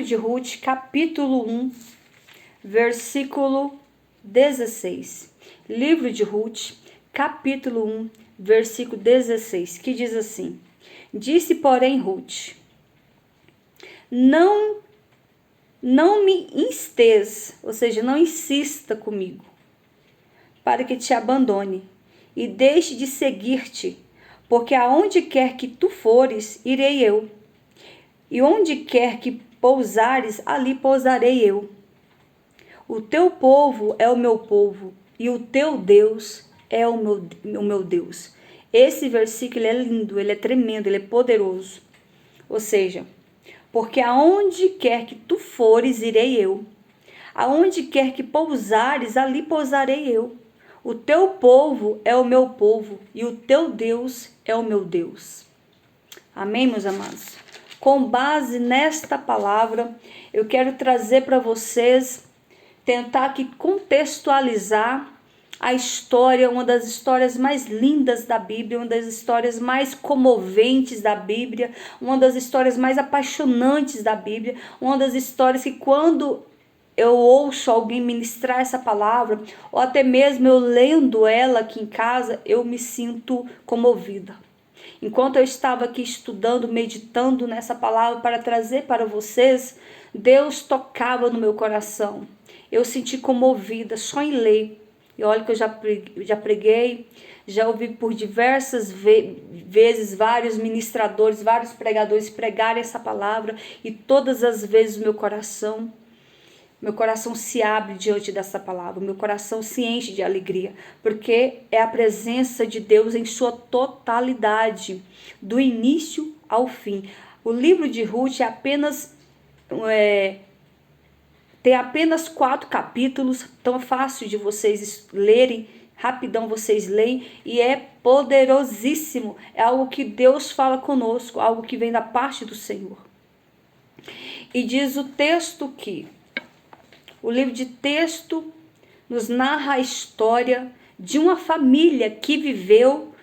livro de Ruth, capítulo 1, versículo 16. Livro de Ruth, capítulo 1, versículo 16, que diz assim: Disse, porém, Ruth: Não me instes, ou seja, não insista comigo, para que te abandone e deixe de seguir-te, porque aonde quer que tu fores, irei eu, e onde quer que pousares, ali pousarei eu. O teu povo é o meu povo, e o teu Deus é o meu Deus. Esse versículo é lindo, ele é tremendo, ele é poderoso. Ou seja, porque aonde quer que tu fores, irei eu. Aonde quer que pousares, ali pousarei eu. O teu povo é o meu povo, e o teu Deus é o meu Deus. Amém, meus amados? Com base nesta palavra, eu quero trazer para vocês, tentar aqui contextualizar a história, uma das histórias mais lindas da Bíblia, uma das histórias mais comoventes da Bíblia, uma das histórias mais apaixonantes da Bíblia, uma das histórias que quando eu ouço alguém ministrar essa palavra, ou até mesmo eu lendo ela aqui em casa, eu me sinto comovida. Enquanto eu estava aqui estudando, meditando nessa palavra para trazer para vocês, Deus tocava no meu coração. Eu senti comovida só em ler. E olha que eu já preguei, já ouvi por diversas vezes vários ministradores, vários pregadores pregarem essa palavra, e todas as vezes meu coração se abre diante dessa palavra, meu coração se enche de alegria, porque é a presença de Deus em sua totalidade, do início ao fim. O livro de Ruth tem apenas 4 capítulos, tão fácil de vocês lerem, rapidão vocês leem, e é poderosíssimo, é algo que Deus fala conosco, algo que vem da parte do Senhor. E diz o texto que o livro de texto nos narra a história de uma família que viveu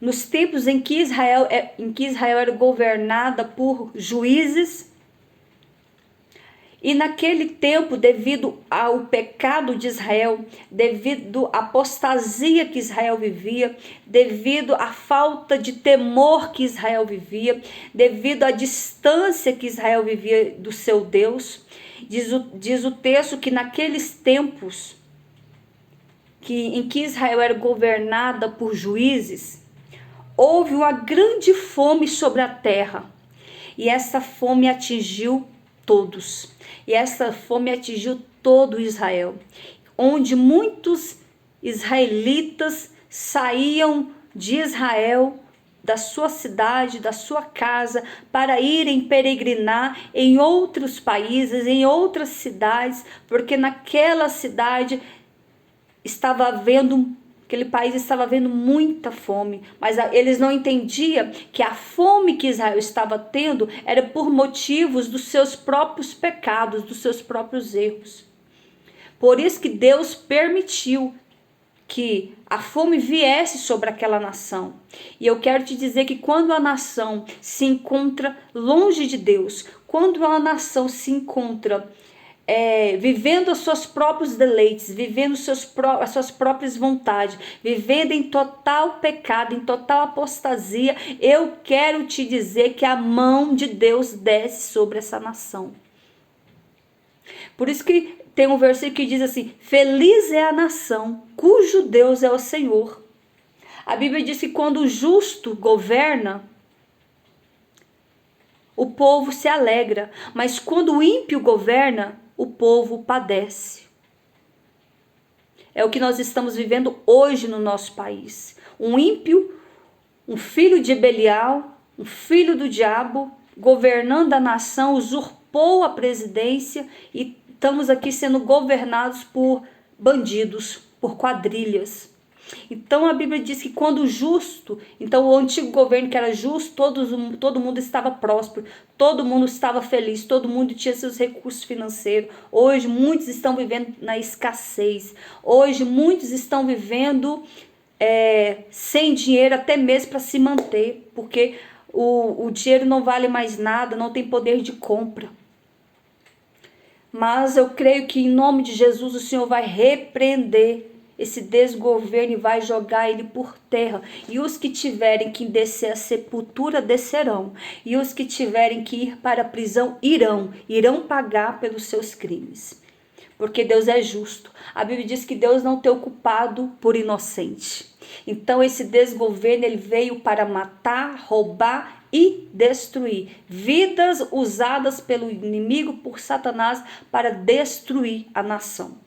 nos tempos em que Israel era governada por juízes. E naquele tempo, devido ao pecado de Israel, devido à apostasia que Israel vivia, devido à falta de temor que Israel vivia, devido à distância que Israel vivia do seu Deus, diz o texto que naqueles tempos em que Israel era governada por juízes, houve uma grande fome sobre a terra, e essa fome atingiu todos. E essa fome atingiu todo Israel, onde muitos israelitas saíam de Israel, da sua cidade, da sua casa, para irem peregrinar em outros países, em outras cidades, porque naquela cidade aquele país estava havendo muita fome, mas eles não entendiam que a fome que Israel estava tendo era por motivos dos seus próprios pecados, dos seus próprios erros. Por isso que Deus permitiu que a fome viesse sobre aquela nação. E eu quero te dizer que quando a nação se encontra longe de Deus, quando a nação se encontra vivendo os seus próprios deleites, vivendo as suas próprias vontades, vivendo em total pecado, em total apostasia, eu quero te dizer que a mão de Deus desce sobre essa nação. Por isso que tem um versículo que diz assim: feliz é a nação cujo Deus é o Senhor. A Bíblia diz que quando o justo governa, o povo se alegra, mas quando o ímpio governa, o povo padece. É o que nós estamos vivendo hoje no nosso país. Um ímpio, um filho de Belial, um filho do diabo, governando a nação, usurpou a presidência, e estamos aqui sendo governados por bandidos, por quadrilhas. Então a Bíblia diz que quando o justo, então o antigo governo que era justo, todo mundo estava próspero, todo mundo estava feliz, todo mundo tinha seus recursos financeiros. Hoje muitos estão vivendo na escassez, hoje muitos estão vivendo sem dinheiro, até mesmo para se manter, porque o dinheiro não vale mais nada, não tem poder de compra. Mas eu creio que em nome de Jesus o Senhor vai repreender esse desgoverno e vai jogar ele por terra. E os que tiverem que descer a sepultura descerão. E os que tiverem que ir para a prisão irão pagar pelos seus crimes. Porque Deus é justo. A Bíblia diz que Deus não tem ocupado por inocente. Então esse desgoverno ele veio para matar, roubar e destruir. Vidas usadas pelo inimigo, por Satanás, para destruir a nação.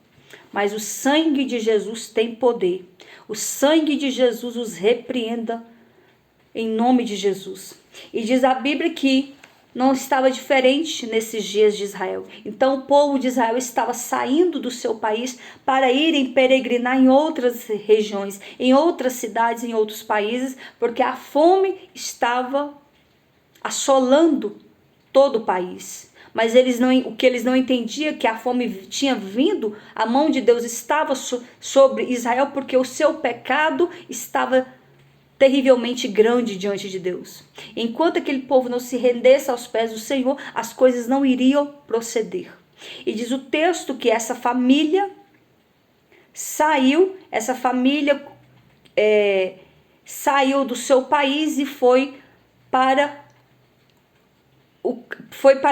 Mas o sangue de Jesus tem poder. O sangue de Jesus os repreenda em nome de Jesus. E diz a Bíblia que não estava diferente nesses dias de Israel. Então o povo de Israel estava saindo do seu país para irem peregrinar em outras regiões, em outras cidades, em outros países, porque a fome estava assolando todo o país. Mas o que eles não entendiam é que a fome tinha vindo, a mão de Deus estava sobre Israel, porque o seu pecado estava terrivelmente grande diante de Deus. Enquanto aquele povo não se rendesse aos pés do Senhor, as coisas não iriam proceder. E diz o texto que essa família saiu do seu país e foi para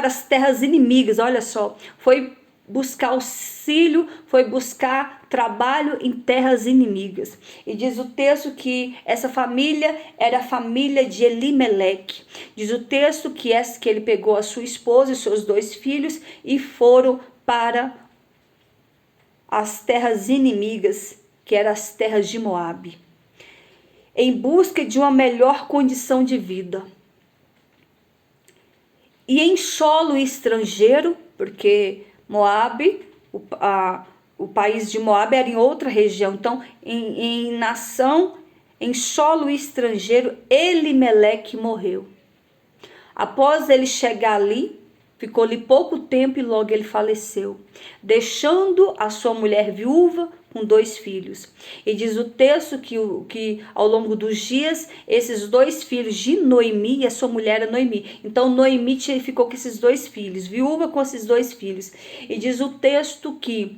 as terras inimigas. Olha só, foi buscar auxílio, foi buscar trabalho em terras inimigas. E diz o texto que essa família era a família de Elimeleque. Diz o texto que ele pegou a sua esposa e seus 2 filhos e foram para as terras inimigas, que eram as terras de Moabe, em busca de uma melhor condição de vida. E em solo estrangeiro, porque Moabe, o país de Moabe era em outra região. Então, em nação, em solo estrangeiro, Elimeleque morreu. Após ele chegar ali, ficou-lhe pouco tempo e logo ele faleceu, deixando a sua mulher viúva com 2 filhos. E diz o texto que ao longo dos dias, esses 2 filhos de Noemi, e a sua mulher era Noemi. Então Noemi ficou com esses 2 filhos, viúva com esses 2 filhos. E diz o texto que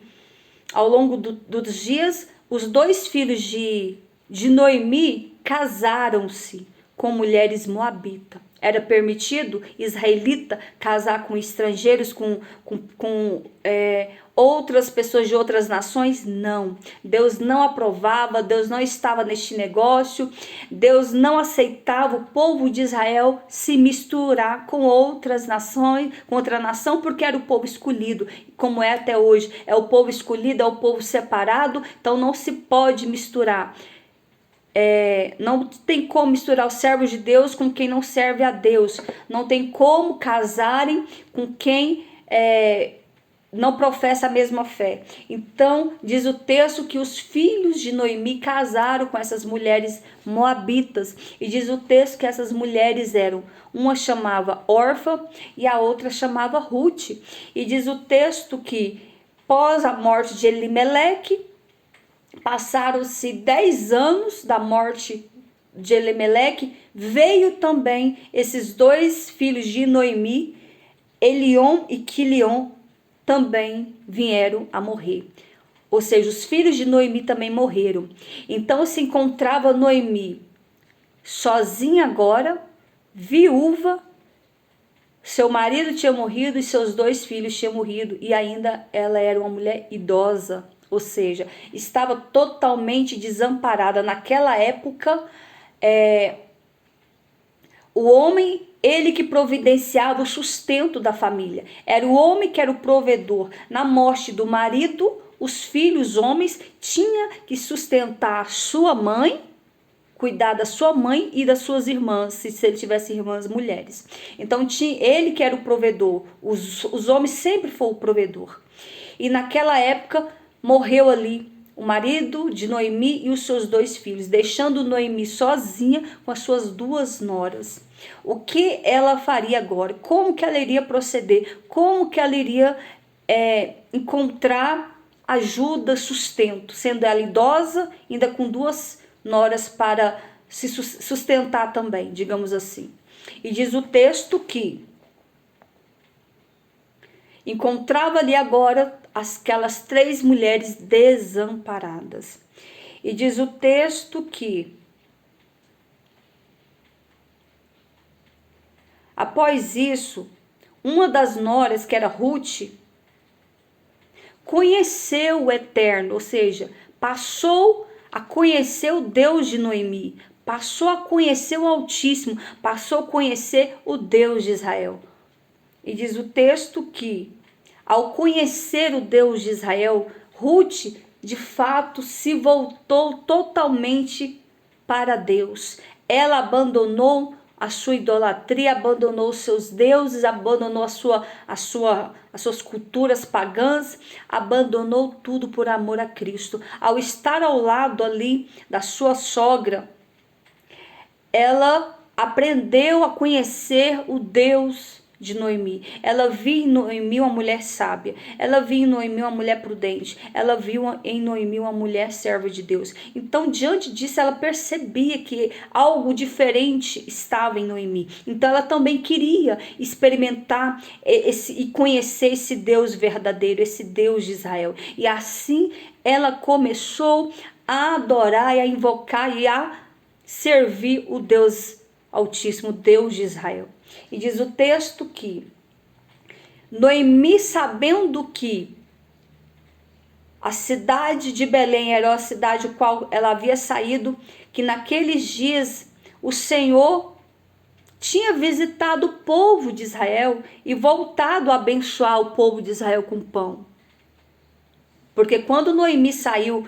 ao longo dos dias, os 2 filhos de Noemi casaram-se com mulheres moabitas. Era permitido israelita casar com estrangeiros, com outras pessoas de outras nações? Não. Deus não aprovava, Deus não estava neste negócio, Deus não aceitava o povo de Israel se misturar com outras nações, com outra nação, porque era o povo escolhido, como é até hoje. É o povo escolhido, é o povo separado, então não se pode misturar. Não tem como misturar os servos de Deus com quem não serve a Deus. Não tem como casarem com quem não professa a mesma fé. Então, diz o texto que os filhos de Noemi casaram com essas mulheres moabitas. E diz o texto que essas mulheres eram, uma chamava Orfa e a outra chamava Ruth. E diz o texto que, após a morte de Elimeleque, passaram-se 10 anos da morte de Elimeleque, veio também esses 2 filhos de Noemi, Elion e Quilion, também vieram a morrer. Ou seja, os filhos de Noemi também morreram. Então se encontrava Noemi sozinha agora, viúva, seu marido tinha morrido e seus 2 filhos tinham morrido, e ainda ela era uma mulher idosa. Ou seja, estava totalmente desamparada. Naquela época, o homem, ele que providenciava o sustento da família. Era o homem que era o provedor. Na morte do marido, os filhos homens tinham que sustentar a sua mãe, cuidar da sua mãe e das suas irmãs, se ele tivesse irmãs mulheres. Então, ele que era o provedor. Os homens sempre foram o provedor. E naquela época, morreu ali o marido de Noemi e os seus 2 filhos, deixando Noemi sozinha com as suas 2 noras. O que ela faria agora? Como que ela iria proceder? Como que ela iria encontrar ajuda, sustento, sendo ela idosa, ainda com 2 noras para se sustentar também, digamos assim. E diz o texto que encontrava ali agora aquelas 3 mulheres desamparadas. E diz o texto que, após isso, uma das noras, que era Ruth, conheceu o Eterno, ou seja, passou a conhecer o Deus de Noemi, passou a conhecer o Altíssimo, passou a conhecer o Deus de Israel. E diz o texto que, ao conhecer o Deus de Israel, Ruth, de fato, se voltou totalmente para Deus. Ela abandonou a sua idolatria, abandonou os seus deuses, abandonou as suas culturas pagãs, abandonou tudo por amor a Cristo. Ao estar ao lado ali da sua sogra, ela aprendeu a conhecer o Deus de Noemi. Ela viu em Noemi uma mulher sábia, ela viu em Noemi uma mulher prudente, ela viu em Noemi uma mulher serva de Deus. Então, diante disso, ela percebia que algo diferente estava em Noemi. Então, ela também queria experimentar e conhecer esse Deus verdadeiro, esse Deus de Israel. E assim, ela começou a adorar e a invocar e a servir o Deus Altíssimo, Deus de Israel. E diz o texto que Noemi, sabendo que a cidade de Belém era a cidade qual ela havia saído, que naqueles dias o Senhor tinha visitado o povo de Israel e voltado a abençoar o povo de Israel com pão. Porque quando Noemi saiu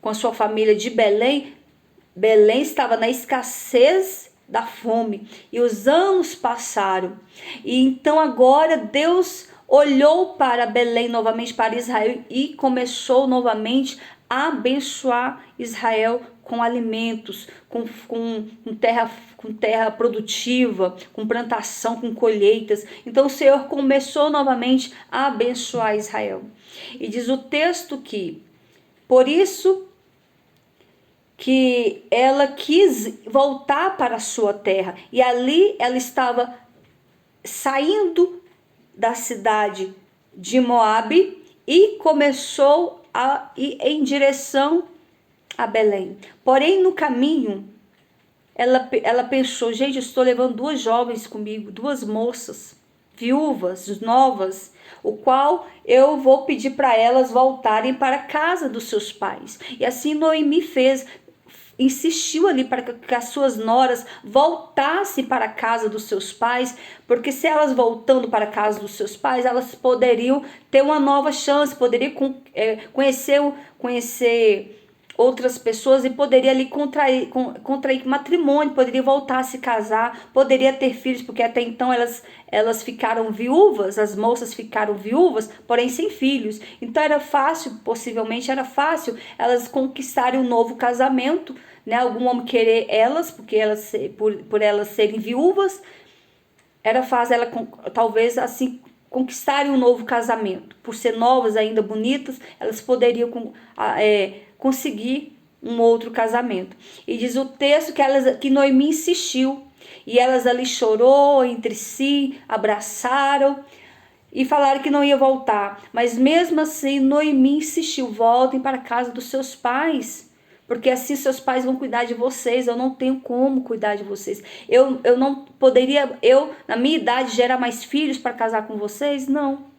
com a sua família de Belém, Belém estava na escassez da fome, e os anos passaram, e então agora Deus olhou para Belém novamente, para Israel, e começou novamente a abençoar Israel com alimentos, com terra produtiva, com plantação, com colheitas. Então o Senhor começou novamente a abençoar Israel. E diz o texto que, por isso que ela quis voltar para a sua terra, e ali ela estava saindo da cidade de Moabe e começou a ir em direção a Belém. Porém, no caminho, ela pensou: gente, eu estou levando 2 jovens comigo, 2 moças, viúvas, novas, o qual eu vou pedir para elas voltarem para a casa dos seus pais. E assim Noemi fez, insistiu ali para que as suas noras voltassem para a casa dos seus pais, porque se elas voltando para a casa dos seus pais, elas poderiam ter uma nova chance, poderiam conhecer outras pessoas e poderia ali contrair matrimônio, poderia voltar a se casar, poderia ter filhos, porque até então elas ficaram viúvas, as moças ficaram viúvas, porém sem filhos. Então era fácil, possivelmente era fácil elas conquistarem um novo casamento, né? Algum homem querer elas, porque por elas serem viúvas, era fácil ela talvez assim conquistarem um novo casamento. Por ser novas, ainda bonitas, elas poderiam conseguir um outro casamento. E diz o texto que Noemi insistiu, e elas ali chorou entre si, abraçaram e falaram que não ia voltar. Mas mesmo assim Noemi insistiu: voltem para a casa dos seus pais, porque assim seus pais vão cuidar de vocês. Eu não tenho como cuidar de vocês. Eu não poderia, na minha idade, gerar mais filhos para casar com vocês? Não.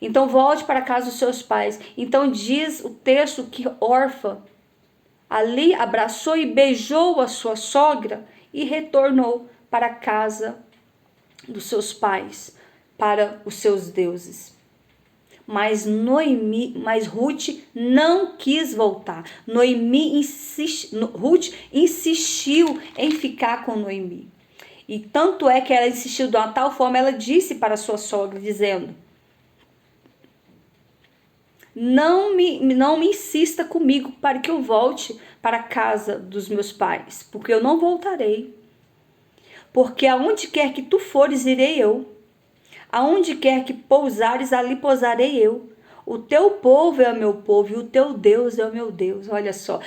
Então volte para a casa dos seus pais. Então diz o texto que Orfa ali abraçou e beijou a sua sogra e retornou para a casa dos seus pais, para os seus deuses. Mas Ruth não quis voltar. Ruth insistiu em ficar com Noemi. E tanto é que ela insistiu de uma tal forma, ela disse para sua sogra, dizendo: Não me insista comigo para que eu volte para a casa dos meus pais, porque eu não voltarei. Porque aonde quer que tu fores, irei eu. Aonde quer que pousares, ali pousarei eu. O teu povo é o meu povo e o teu Deus é o meu Deus. Olha só,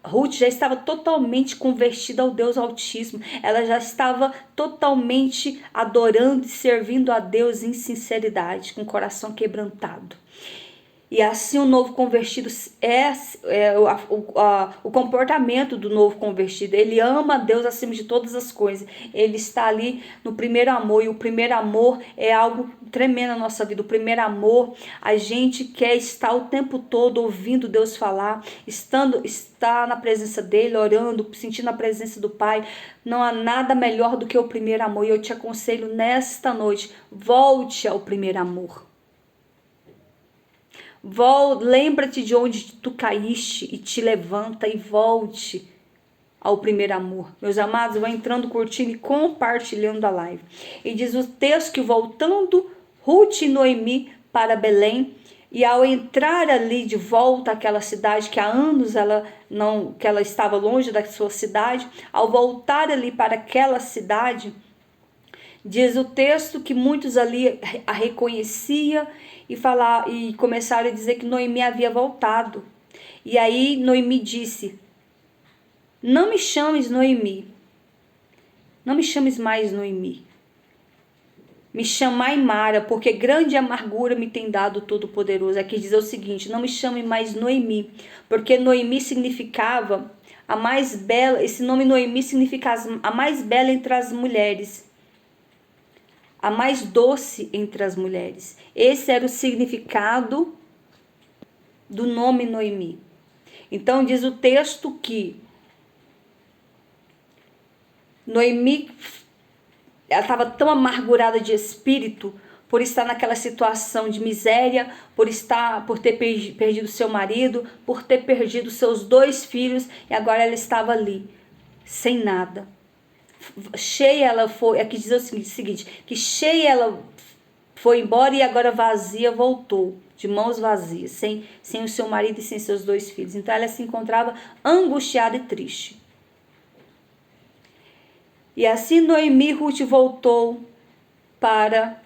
Ruth já estava totalmente convertida ao Deus Altíssimo. Ela já estava totalmente adorando e servindo a Deus em sinceridade, com o coração quebrantado. E assim o novo convertido o comportamento do novo convertido. Ele ama a Deus acima de todas as coisas. Ele está ali no primeiro amor. E o primeiro amor é algo tremendo na nossa vida. O primeiro amor, a gente quer estar o tempo todo ouvindo Deus falar, estar na presença dele, orando, sentindo a presença do Pai. Não há nada melhor do que o primeiro amor. E eu te aconselho nesta noite, volte ao primeiro amor. Lembra-te de onde tu caíste e te levanta e volte ao primeiro amor. Meus amados, vão entrando, curtindo e compartilhando a live. E diz o texto que voltando Ruth e Noemi para Belém, e ao entrar ali de volta àquela cidade que há anos que ela estava longe da sua cidade, ao voltar ali para aquela cidade, diz o texto que muitos ali a reconhecia e começaram a dizer que Noemi havia voltado. E aí Noemi disse: não me chames Noemi, não me chames mais Noemi, me chamai Mara, porque grande amargura me tem dado o Todo-Poderoso. Aqui diz o seguinte: não me chame mais Noemi, porque Noemi significava a mais bela. Esse nome Noemi significa a mais bela entre as mulheres, a mais doce entre as mulheres. Esse era o significado do nome Noemi. Então diz o texto que Noemi, ela estava tão amargurada de espírito por estar naquela situação de miséria, por ter perdido seu marido, por ter perdido seus 2 filhos, e agora ela estava ali, sem nada. Cheia ela foi, aqui diz o seguinte, que cheia ela foi embora e agora vazia voltou, de mãos vazias, sem o seu marido e sem seus 2 filhos. Então ela se encontrava angustiada e triste. E assim Noemi, Ruth voltou para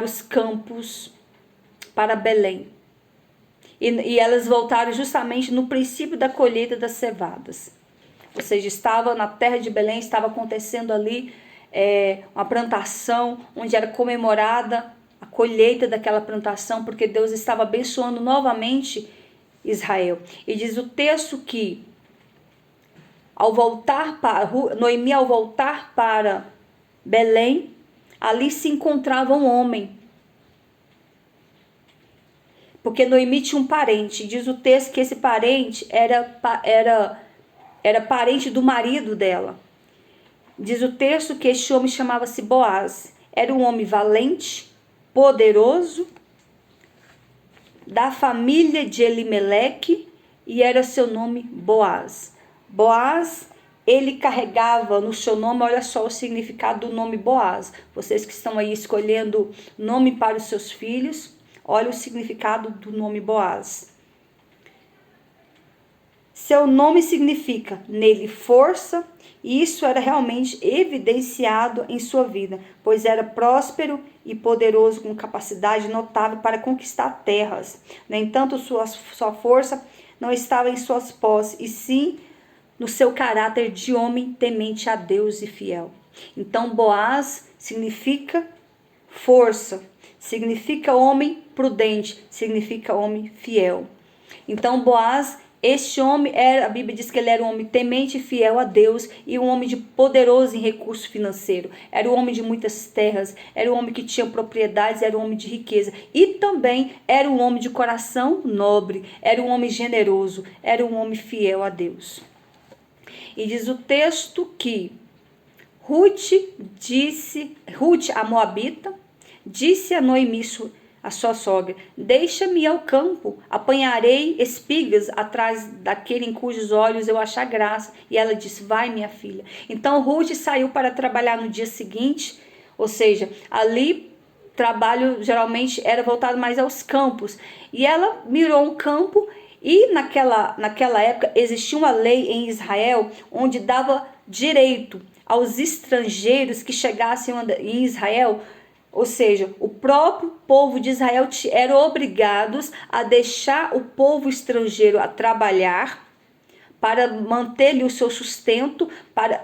os campos, para Belém. E elas voltaram justamente no princípio da colheita das cevadas. Ou seja, estava na terra de Belém, estava acontecendo ali uma plantação, onde era comemorada a colheita daquela plantação, porque Deus estava abençoando novamente Israel. E diz o texto que Noemi, ao voltar para Belém, ali se encontrava um homem. Porque Noemi tinha um parente. Diz o texto que esse parente era parente do marido dela. Diz o texto que este homem chamava-se Boaz. Era um homem valente, poderoso, da família de Elimeleque, e era seu nome Boaz. Boaz, ele carregava no seu nome, olha só o significado do nome Boaz. Vocês que estão aí escolhendo nome para os seus filhos, olha o significado do nome Boaz. Seu nome significa nele força, e isso era realmente evidenciado em sua vida, pois era próspero e poderoso, com capacidade notável para conquistar terras. No entanto, sua força não estava em suas posses, e sim no seu caráter de homem temente a Deus e fiel. Então, Boaz significa força, significa homem prudente, significa homem fiel. Então, Boaz, este homem a Bíblia diz que ele era um homem temente e fiel a Deus, e um homem poderoso em recurso financeiro. Era um homem de muitas terras, era um homem que tinha propriedades, era um homem de riqueza. E também era um homem de coração nobre, era um homem generoso, era um homem fiel a Deus. E diz o texto que Ruth, a moabita, disse a Noemi, a sua sogra: deixa-me ir ao campo, apanharei espigas atrás daquele em cujos olhos eu achar graça. E ela disse: vai, minha filha. Então Ruth saiu para trabalhar no dia seguinte, ou seja, ali trabalho geralmente era voltado mais aos campos. E ela mirou um campo, e naquela época existia uma lei em Israel onde dava direito aos estrangeiros que chegassem em Israel Ou seja, o próprio povo de Israel eram obrigados a deixar o povo estrangeiro a trabalhar para manter-lhe o seu sustento.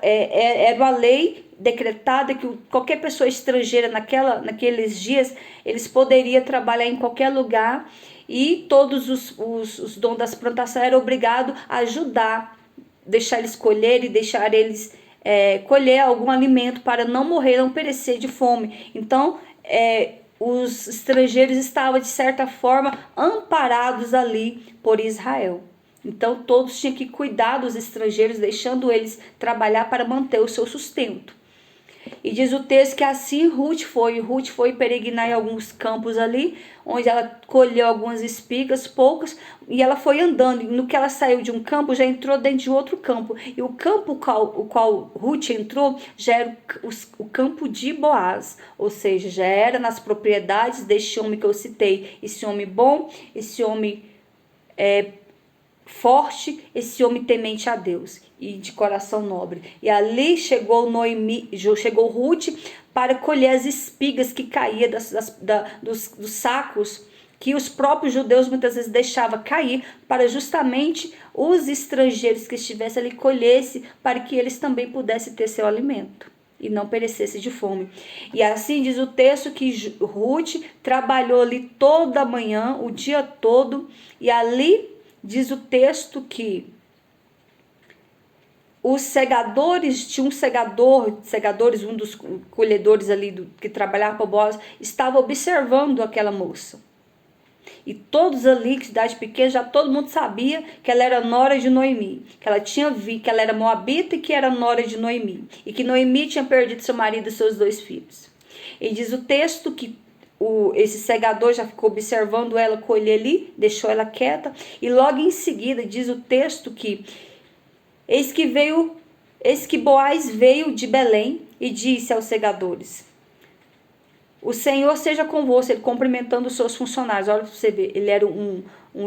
Era uma lei decretada que qualquer pessoa estrangeira naqueles dias, eles poderiam trabalhar em qualquer lugar, e todos os donos das plantações eram obrigados a ajudar, deixar eles colher e deixar eles colher algum alimento para não morrer, não perecer de fome. Então, os estrangeiros estavam, de certa forma, amparados ali por Israel. Então, todos tinham que cuidar dos estrangeiros, deixando eles trabalhar para manter o seu sustento. E diz o texto que assim Ruth foi peregrinar em alguns campos ali, onde ela colheu algumas espigas, poucas, e ela foi andando. E no que ela saiu de um campo, já entrou dentro de outro campo. E o campo o qual Ruth entrou já era o campo de Boaz, ou seja, já era nas propriedades deste homem que eu citei. Esse homem bom, esse homem forte, esse homem temente a Deus e de coração nobre. E ali chegou Ruth para colher as espigas que caíam dos sacos que os próprios judeus muitas vezes deixavam cair, para justamente os estrangeiros que estivessem ali colhessem, para que eles também pudessem ter seu alimento e não perecesse de fome. E assim diz o texto que Ruth trabalhou ali toda a manhã, o dia todo, e ali diz o texto que os segadores, tinha segadores, um dos colhedores ali que trabalhava para Boaz, estava observando aquela moça. E todos ali, que cidade pequena, já todo mundo sabia que ela era nora de Noemi, que ela tinha que ela era moabita e que era nora de Noemi, e que Noemi tinha perdido seu marido e seus 2 filhos. E diz o texto que esse segador já ficou observando ela colher ali, deixou ela quieta, e logo em seguida diz o texto que eis que Boaz veio de Belém e disse aos segadores: o Senhor seja convosco. Ele cumprimentando os seus funcionários. Olha para você ver, ele era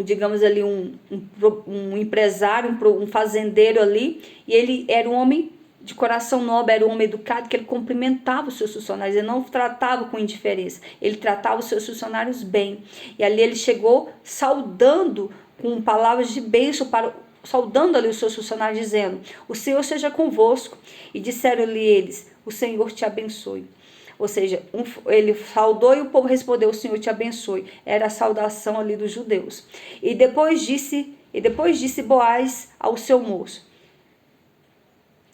digamos ali, um empresário, um fazendeiro ali, e ele era um homem de coração nobre, era um homem educado, que ele cumprimentava os seus funcionários, ele não tratava com indiferença, ele tratava os seus funcionários bem. E ali ele chegou saudando com palavras de bênção, saudando ali os seus funcionários, dizendo: o Senhor seja convosco. E disseram-lhe eles: o Senhor te abençoe. Ou seja, ele saudou e o povo respondeu: o Senhor te abençoe. Era a saudação ali dos judeus. E depois disse Boaz ao seu moço,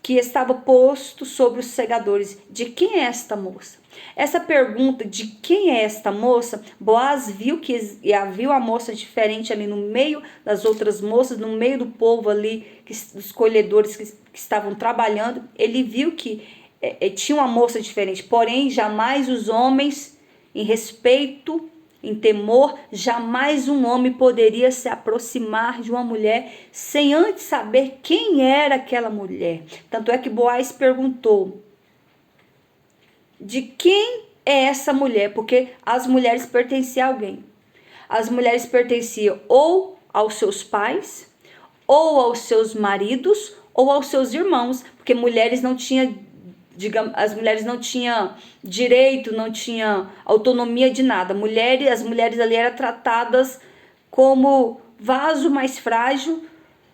que estava posto sobre os segadores: de quem é esta moça? Essa pergunta, de quem é esta moça, Boaz viu que havia uma moça diferente ali no meio das outras moças, no meio do povo ali, dos colhedores que estavam trabalhando. Ele viu que tinha uma moça diferente, porém jamais os homens, em respeito, em temor, jamais um homem poderia se aproximar de uma mulher sem antes saber quem era aquela mulher. Tanto é que Boaz perguntou: de quem é essa mulher? Porque as mulheres pertenciam a alguém. As mulheres pertenciam ou aos seus pais, ou aos seus maridos, ou aos seus irmãos, porque mulheres não tinham, as mulheres não tinham direito, não tinham autonomia de nada. As mulheres ali eram tratadas como vaso mais frágil,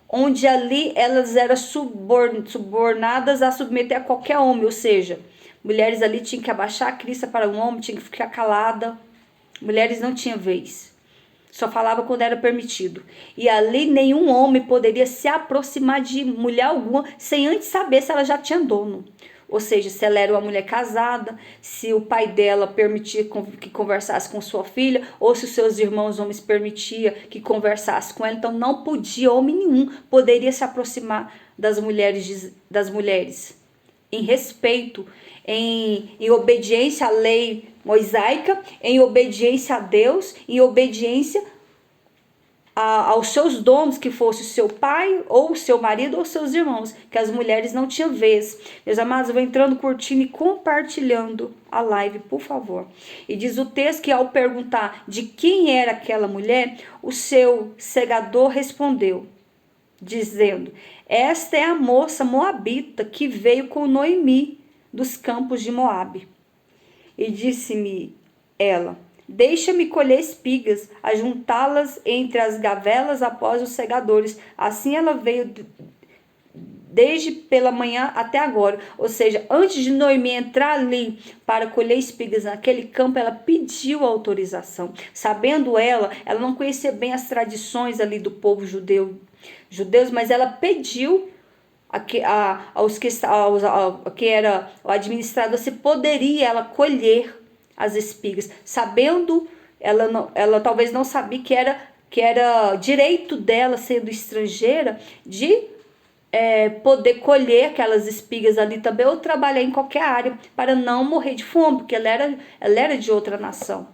onde ali elas eram subornadas a submeter a qualquer homem. Ou seja, mulheres ali tinham que abaixar a crista para um homem, tinham que ficar calada. Mulheres não tinham vez, só falava quando era permitido. E ali nenhum homem poderia se aproximar de mulher alguma sem antes saber se ela já tinha dono. Ou seja, se ela era uma mulher casada, se o pai dela permitia que conversasse com sua filha, ou se os seus irmãos homens permitia que conversasse com ela. Então não podia, homem nenhum poderia se aproximar das mulheres. Em respeito, em obediência à lei mosaica, em obediência a Deus, em obediência aos seus donos, que fosse o seu pai, ou o seu marido, ou seus irmãos, que as mulheres não tinham vez. Meus amados, eu vou entrando, curtindo e compartilhando a live, por favor. E diz o texto que ao perguntar de quem era aquela mulher, o seu segador respondeu, dizendo: esta é a moça moabita que veio com Noemi dos campos de Moabe. E disse-me ela: deixa-me colher espigas, ajuntá-las entre as gavelas após os segadores. Assim ela veio desde pela manhã até agora. Ou seja, antes de Noemi entrar ali para colher espigas naquele campo, ela pediu autorização. Sabendo ela não conhecia bem as tradições ali do povo judeus, mas ela pediu aos que era o administrador se poderia ela colher as espigas, sabendo ela talvez não sabia que era direito dela, sendo estrangeira, de poder colher aquelas espigas ali também, ou trabalhar em qualquer área para não morrer de fome, porque ela era de outra nação.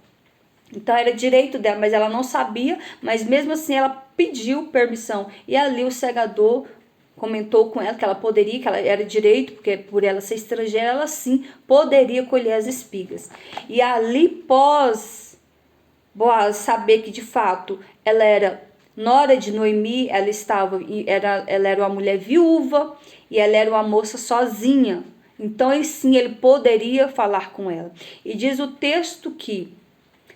Então era direito dela, mas ela não sabia, mas mesmo assim ela pediu permissão. E ali o segador comentou com ela que ela poderia, que ela era direito, porque por ela ser estrangeira, ela sim poderia colher as espigas. E ali, pós Boaz saber que de fato ela era nora de Noemi, ela era uma mulher viúva e ela era uma moça sozinha. Então ele poderia falar com ela. E diz o texto que,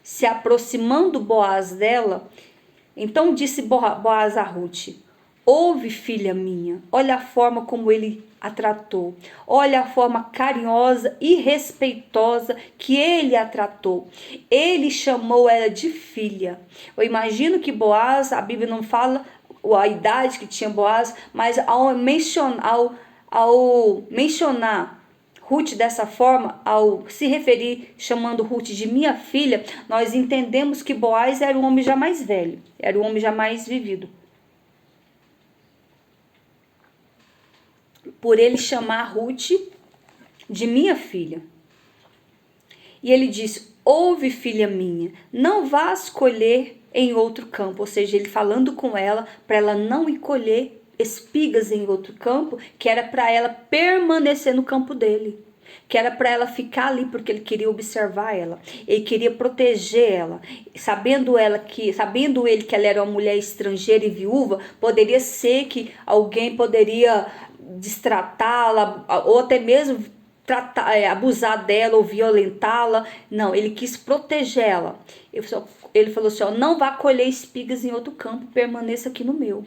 se aproximando Boaz dela, então disse Boaz a Ruth: ouve, filha minha, olha a forma como ele a tratou, olha a forma carinhosa e respeitosa que ele a tratou. Ele chamou ela de filha. Eu imagino que Boaz, a Bíblia não fala a idade que tinha Boaz, mas ao mencionar Ruth dessa forma, ao se referir chamando Ruth de minha filha, nós entendemos que Boaz era um homem já mais velho, era um homem já mais vivido. Por ele chamar Ruth de minha filha. E ele diz: ouve, filha minha, não vás colher em outro campo. Ou seja, ele falando com ela para ela não ir colher espigas em outro campo, que era para ela permanecer no campo dele, que era para ela ficar ali, porque ele queria observar ela, ele queria proteger ela, sabendo ele que ela era uma mulher estrangeira e viúva, poderia ser que alguém poderia destratá-la, ou até mesmo abusar dela ou violentá-la. Não, ele quis protegê-la. Ele falou assim: não vá colher espigas em outro campo, permaneça aqui no meu,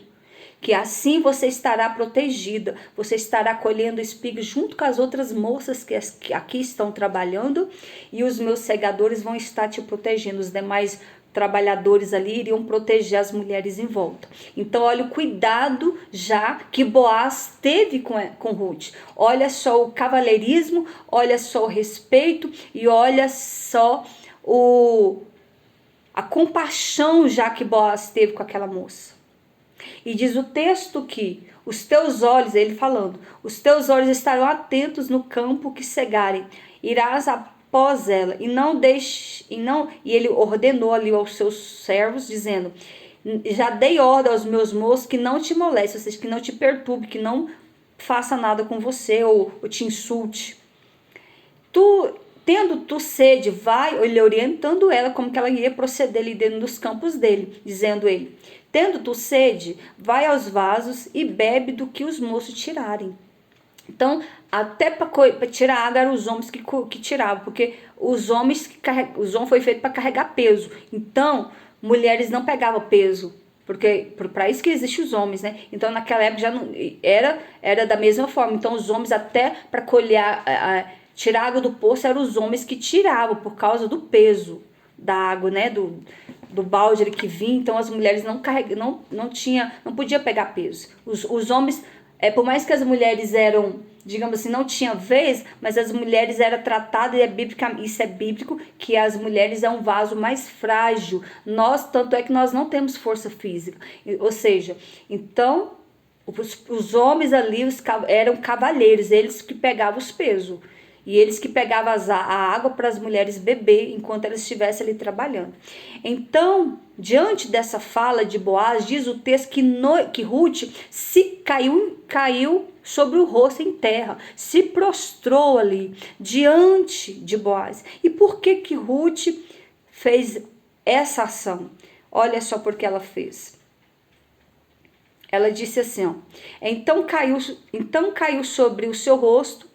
que assim você estará protegida, você estará colhendo espigas junto com as outras moças que aqui estão trabalhando, e os meus segadores vão estar te protegendo. Os demais trabalhadores ali iriam proteger as mulheres em volta. Então olha o cuidado já que Boaz teve com Ruth. Olha só o cavalheirismo, olha só o respeito e olha só a compaixão já que Boaz teve com aquela moça. E diz o texto que os teus olhos, ele falando, os teus olhos estarão atentos no campo que cegarem, irás após ela, e ele ordenou ali aos seus servos, dizendo: já dei ordem aos meus moços que não te moleste, ou seja, que não te perturbe, que não faça nada com você ou te insulte. Tendo tu sede, vai, ele orientando ela como que ela ia proceder ali dentro dos campos dele, dizendo ele: tendo tu sede, vai aos vasos e bebe do que os moços tirarem. Então, até para tirar água eram os homens que tiravam, porque os homens foi feito para carregar peso. Então, mulheres não pegavam peso, porque para isso que existem os homens, né? Então, naquela época já não era da mesma forma. Então, os homens até para colher tirar água do poço eram os homens que tiravam por causa do peso da água, né? Do balde que vinha. Então as mulheres não podia pegar peso. Os homens, por mais que as mulheres eram, digamos assim, não tinha vez, mas as mulheres eram tratadas, e isso é bíblico, que as mulheres é um vaso mais frágil. Tanto é que nós não temos força física. Ou seja, então os homens ali eram cavalheiros, eles que pegavam os pesos. E eles que pegavam a água para as mulheres beber enquanto elas estivessem ali trabalhando. Então, diante dessa fala de Boaz, diz o texto que Ruth se caiu sobre o rosto em terra, se prostrou ali diante de Boaz. E por que Ruth fez essa ação? Olha só por que ela fez. Ela disse assim: então caiu sobre o seu rosto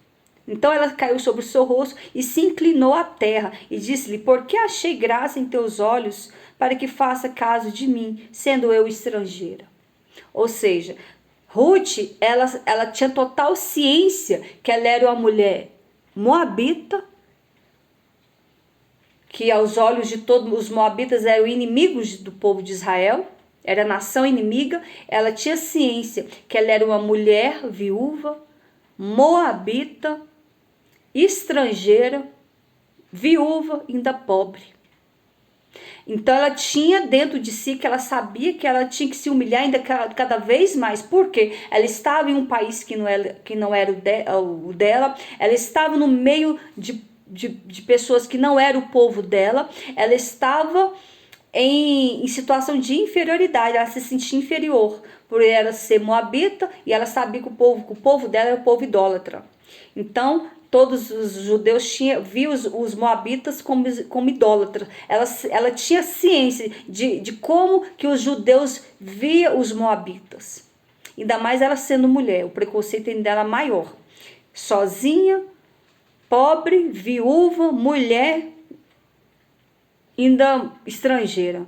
Então ela caiu sobre o seu rosto e se inclinou à terra e disse-lhe: por que achei graça em teus olhos para que faça caso de mim, sendo eu estrangeira? Ou seja, Ruth, ela tinha total ciência que ela era uma mulher moabita, que aos olhos de todos os moabitas eram inimigos do povo de Israel, era nação inimiga. Ela tinha ciência que ela era uma mulher viúva, moabita, estrangeira, viúva, ainda pobre. Então ela tinha dentro de si que ela sabia que ela tinha que se humilhar ainda cada vez mais, porque ela estava em um país que não era o dela, ela estava no meio de pessoas que não era o povo dela, ela estava em situação de inferioridade, ela se sentia inferior, por ela ser moabita, e ela sabia que o povo dela era o povo idólatra. Então, todos os judeus viam os moabitas como idólatras. Ela tinha ciência de como que os judeus viam os moabitas. Ainda mais ela sendo mulher, o preconceito ainda era maior. Sozinha, pobre, viúva, mulher, ainda estrangeira.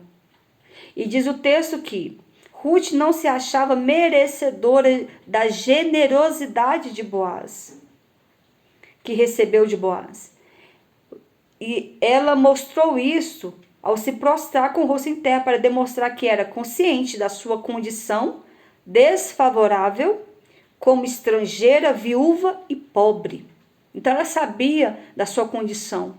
E diz o texto que Ruth não se achava merecedora da generosidade de Boaz, que recebeu de Boaz. E ela mostrou isso ao se prostrar com o rosto em terra, para demonstrar que era consciente da sua condição desfavorável como estrangeira, viúva e pobre. Então ela sabia da sua condição.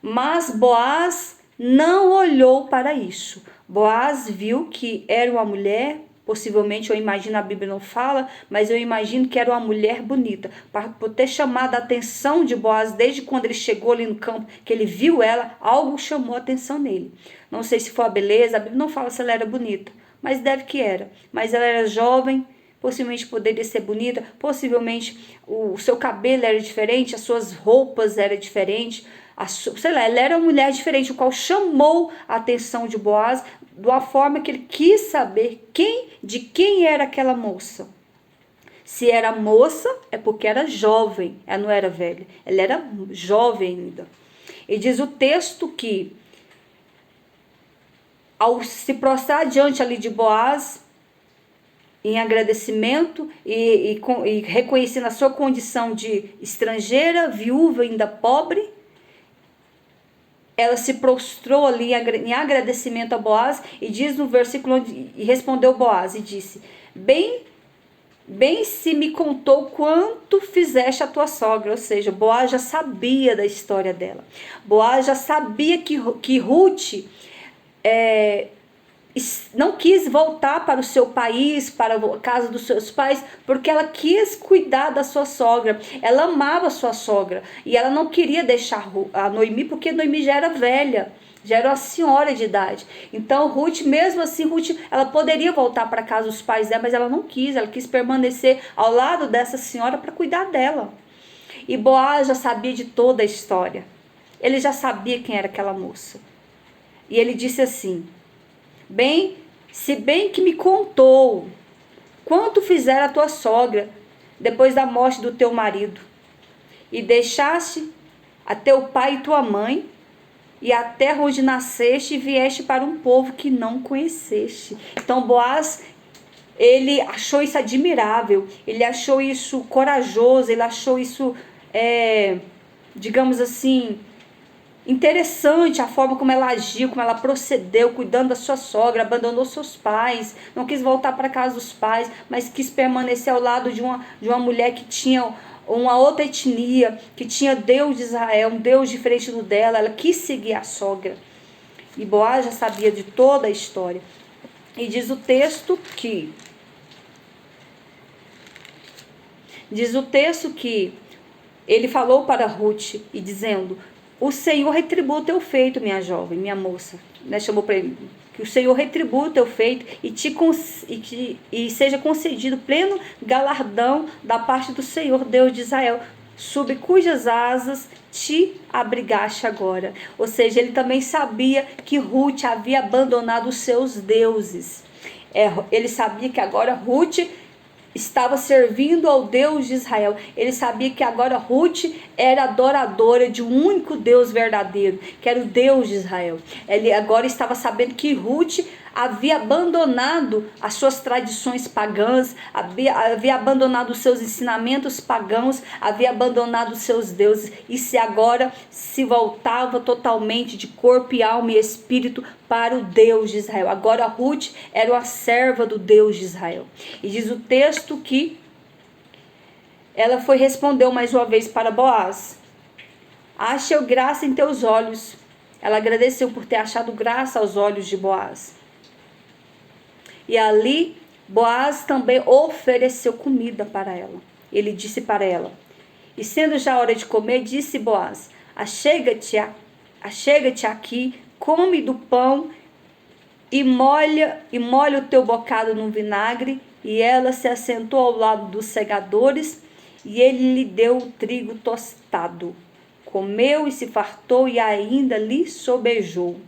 Mas Boaz não olhou para isso. Boaz viu que era uma mulher, possivelmente, eu imagino, a Bíblia não fala, mas eu imagino que era uma mulher bonita. Por ter chamado a atenção de Boaz desde quando ele chegou ali no campo, que ele viu ela, algo chamou a atenção nele. Não sei se foi a beleza, a Bíblia não fala se ela era bonita, mas deve que era. Mas ela era jovem, possivelmente poderia ser bonita, possivelmente o seu cabelo era diferente, as suas roupas eram diferentes, sei lá, ela era uma mulher diferente, o qual chamou a atenção de Boaz, de uma forma que ele quis saber de quem era aquela moça. Se era moça, é porque era jovem, ela não era velha, ela era jovem ainda. E diz o texto que, ao se prostrar diante ali de Boaz, em agradecimento e reconhecendo a sua condição de estrangeira, viúva, ainda pobre, ela se prostrou ali em agradecimento a Boaz, e diz no versículo onde, e respondeu Boaz e disse: bem se me contou quanto fizeste a tua sogra. Ou seja, Boaz já sabia da história dela. Boaz já sabia que Ruth não quis voltar para o seu país, para a casa dos seus pais, porque ela quis cuidar da sua sogra. Ela amava a sua sogra e ela não queria deixar a Noemi, porque Noemi já era velha, já era uma senhora de idade. Então Ruth, mesmo assim, ela poderia voltar para a casa dos pais dela, mas ela não quis. Ela quis permanecer ao lado dessa senhora para cuidar dela. E Boaz já sabia de toda a história. Ele já sabia quem era aquela moça. E ele disse assim: se bem que me contou quanto fizera a tua sogra depois da morte do teu marido, e deixaste a teu pai e tua mãe e a terra onde nasceste, e vieste para um povo que não conheceste. Então Boaz, ele achou isso admirável, ele achou isso corajoso, ele achou isso, digamos assim, interessante a forma como ela agiu, como ela procedeu, cuidando da sua sogra, abandonou seus pais, não quis voltar para casa dos pais, mas quis permanecer ao lado de uma mulher que tinha uma outra etnia, que tinha Deus de Israel, um Deus diferente do dela. Ela quis seguir a sogra. E Boaz já sabia de toda a história. E diz o texto que ele falou para Ruth, e dizendo: o Senhor retribua o teu feito, minha jovem, minha moça. Chamou para ele: que o Senhor retribua o teu feito e seja concedido pleno galardão da parte do Senhor, Deus de Israel, sob cujas asas te abrigaste agora. Ou seja, ele também sabia que Ruth havia abandonado os seus deuses. Ele sabia que agora Ruth estava servindo ao Deus de Israel. Ele sabia que agora Ruth era adoradora de um único Deus verdadeiro, que era o Deus de Israel. Ele agora estava sabendo que Ruth havia abandonado as suas tradições pagãs, havia abandonado os seus ensinamentos pagãos, havia abandonado os seus deuses, e se agora se voltava totalmente de corpo e alma e espírito para o Deus de Israel. Agora Ruth era uma serva do Deus de Israel. E diz o texto que ela respondeu mais uma vez para Boaz: achei graça em teus olhos. Ela agradeceu por ter achado graça aos olhos de Boaz. E ali Boaz também ofereceu comida para ela. Ele disse para ela, e sendo já hora de comer, disse Boaz: achega-te aqui, come do pão e molha o teu bocado no vinagre. E ela se assentou ao lado dos segadores, e ele lhe deu o trigo tostado. Comeu e se fartou, e ainda lhe sobejou.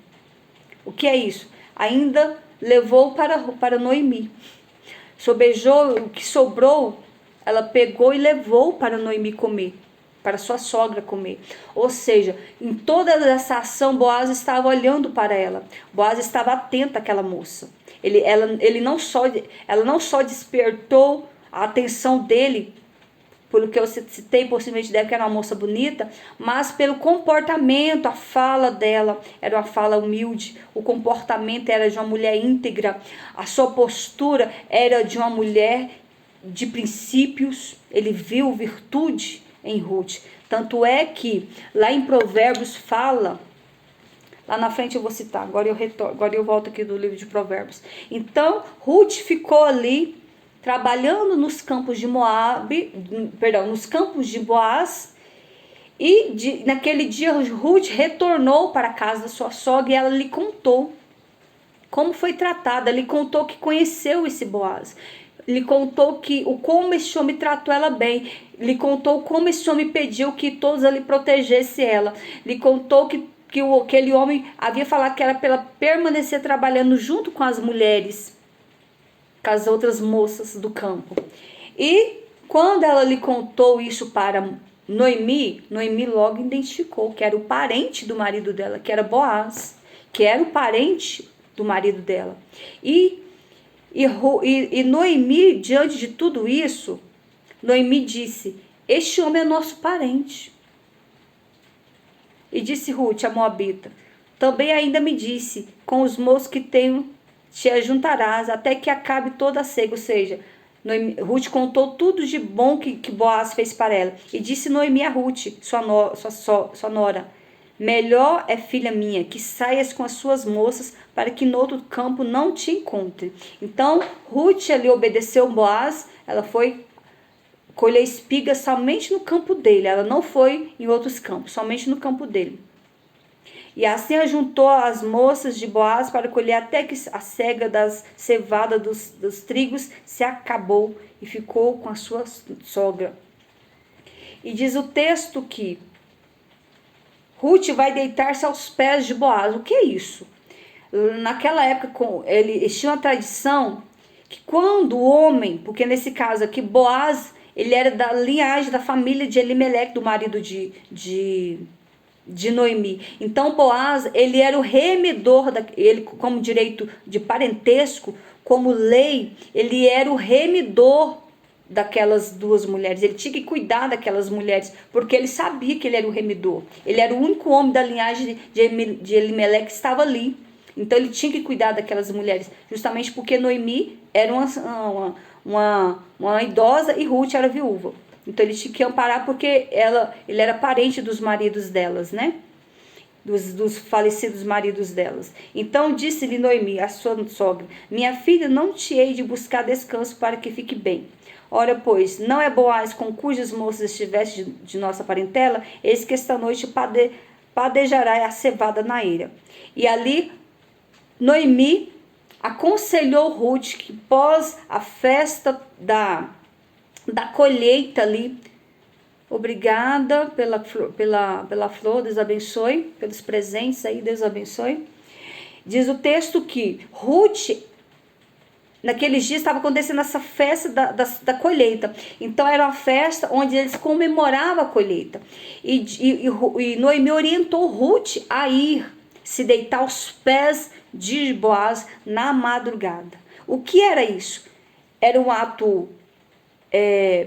O que é isso? Ainda levou para Noemi. Sobejou, o que sobrou, ela pegou e levou para Noemi comer, para sua sogra comer. Ou seja, em toda essa ação, Boaz estava olhando para ela. Boaz estava atento àquela moça. Ela não só despertou a atenção dele, pelo que eu citei, possivelmente deve que era uma moça bonita, mas pelo comportamento, a fala dela era uma fala humilde, o comportamento era de uma mulher íntegra, a sua postura era de uma mulher de princípios. Ele viu virtude em Ruth. Tanto é que lá em Provérbios fala, lá na frente eu vou citar, agora eu volto aqui do livro de Provérbios. Então Ruth ficou ali trabalhando nos campos de nos campos de Boaz, e naquele dia Ruth retornou para a casa da sua sogra, e ela lhe contou como foi tratada, lhe contou que conheceu esse Boaz, lhe contou como esse homem tratou ela bem, lhe contou como esse homem pediu que todos ali protegessem ela, lhe contou que aquele homem havia falado que era para ela permanecer trabalhando junto com as mulheres, com as outras moças do campo. E quando ela lhe contou isso para Noemi, Noemi logo identificou que era o parente do marido dela, que era Boaz, que era o parente do marido dela. E Noemi, diante de tudo isso, Noemi disse: este homem é nosso parente. E disse Ruth, a moabita: também ainda me disse, com os moços que tenho te ajuntarás até que acabe toda a cega. Ou seja, Ruth contou tudo de bom que Boaz fez para ela. E disse Noemi a Ruth, sua nora: melhor é, filha minha, que saias com as suas moças, para que no outro campo não te encontre. Então Ruth ali obedeceu Boaz. Ela foi colher espigas somente no campo dele. Ela não foi em outros campos, somente no campo dele. E assim ajuntou as moças de Boaz para colher até que a cega das cevada dos trigos se acabou, e ficou com a sua sogra. E diz o texto que Ruth vai deitar-se aos pés de Boaz. O que é isso? Naquela época, eles tinham a tradição que quando o homem, porque nesse caso aqui Boaz, ele era da linhagem da família de Elimeleque, do marido de Noemi. Então Boaz, ele era o remidor, ele como direito de parentesco, como lei, ele era o remidor daquelas duas mulheres. Ele tinha que cuidar daquelas mulheres, porque ele sabia que ele era o remidor. Ele era o único homem da linhagem de Elimeleque que estava ali. Então ele tinha que cuidar daquelas mulheres, justamente porque Noemi era uma idosa e Ruth era viúva. Então ele tinha que amparar, porque ele era parente dos maridos delas, né? Dos falecidos maridos delas. Então disse-lhe Noemi, a sua sogra: minha filha, não te hei de buscar descanso para que fique bem. Ora, pois, não é Boaz com cujas moças estiveste de nossa parentela? Eis que esta noite padejará a cevada na eira. E ali Noemi aconselhou Ruth que pós a festa da colheita ali, obrigada pela flor, Deus abençoe, pelos presentes aí, Deus abençoe. Diz o texto que Ruth, naqueles dias estava acontecendo essa festa da colheita. Então era uma festa onde eles comemoravam a colheita. E Noemi orientou Ruth a ir se deitar aos pés de Boaz na madrugada. O que era isso? Era um ato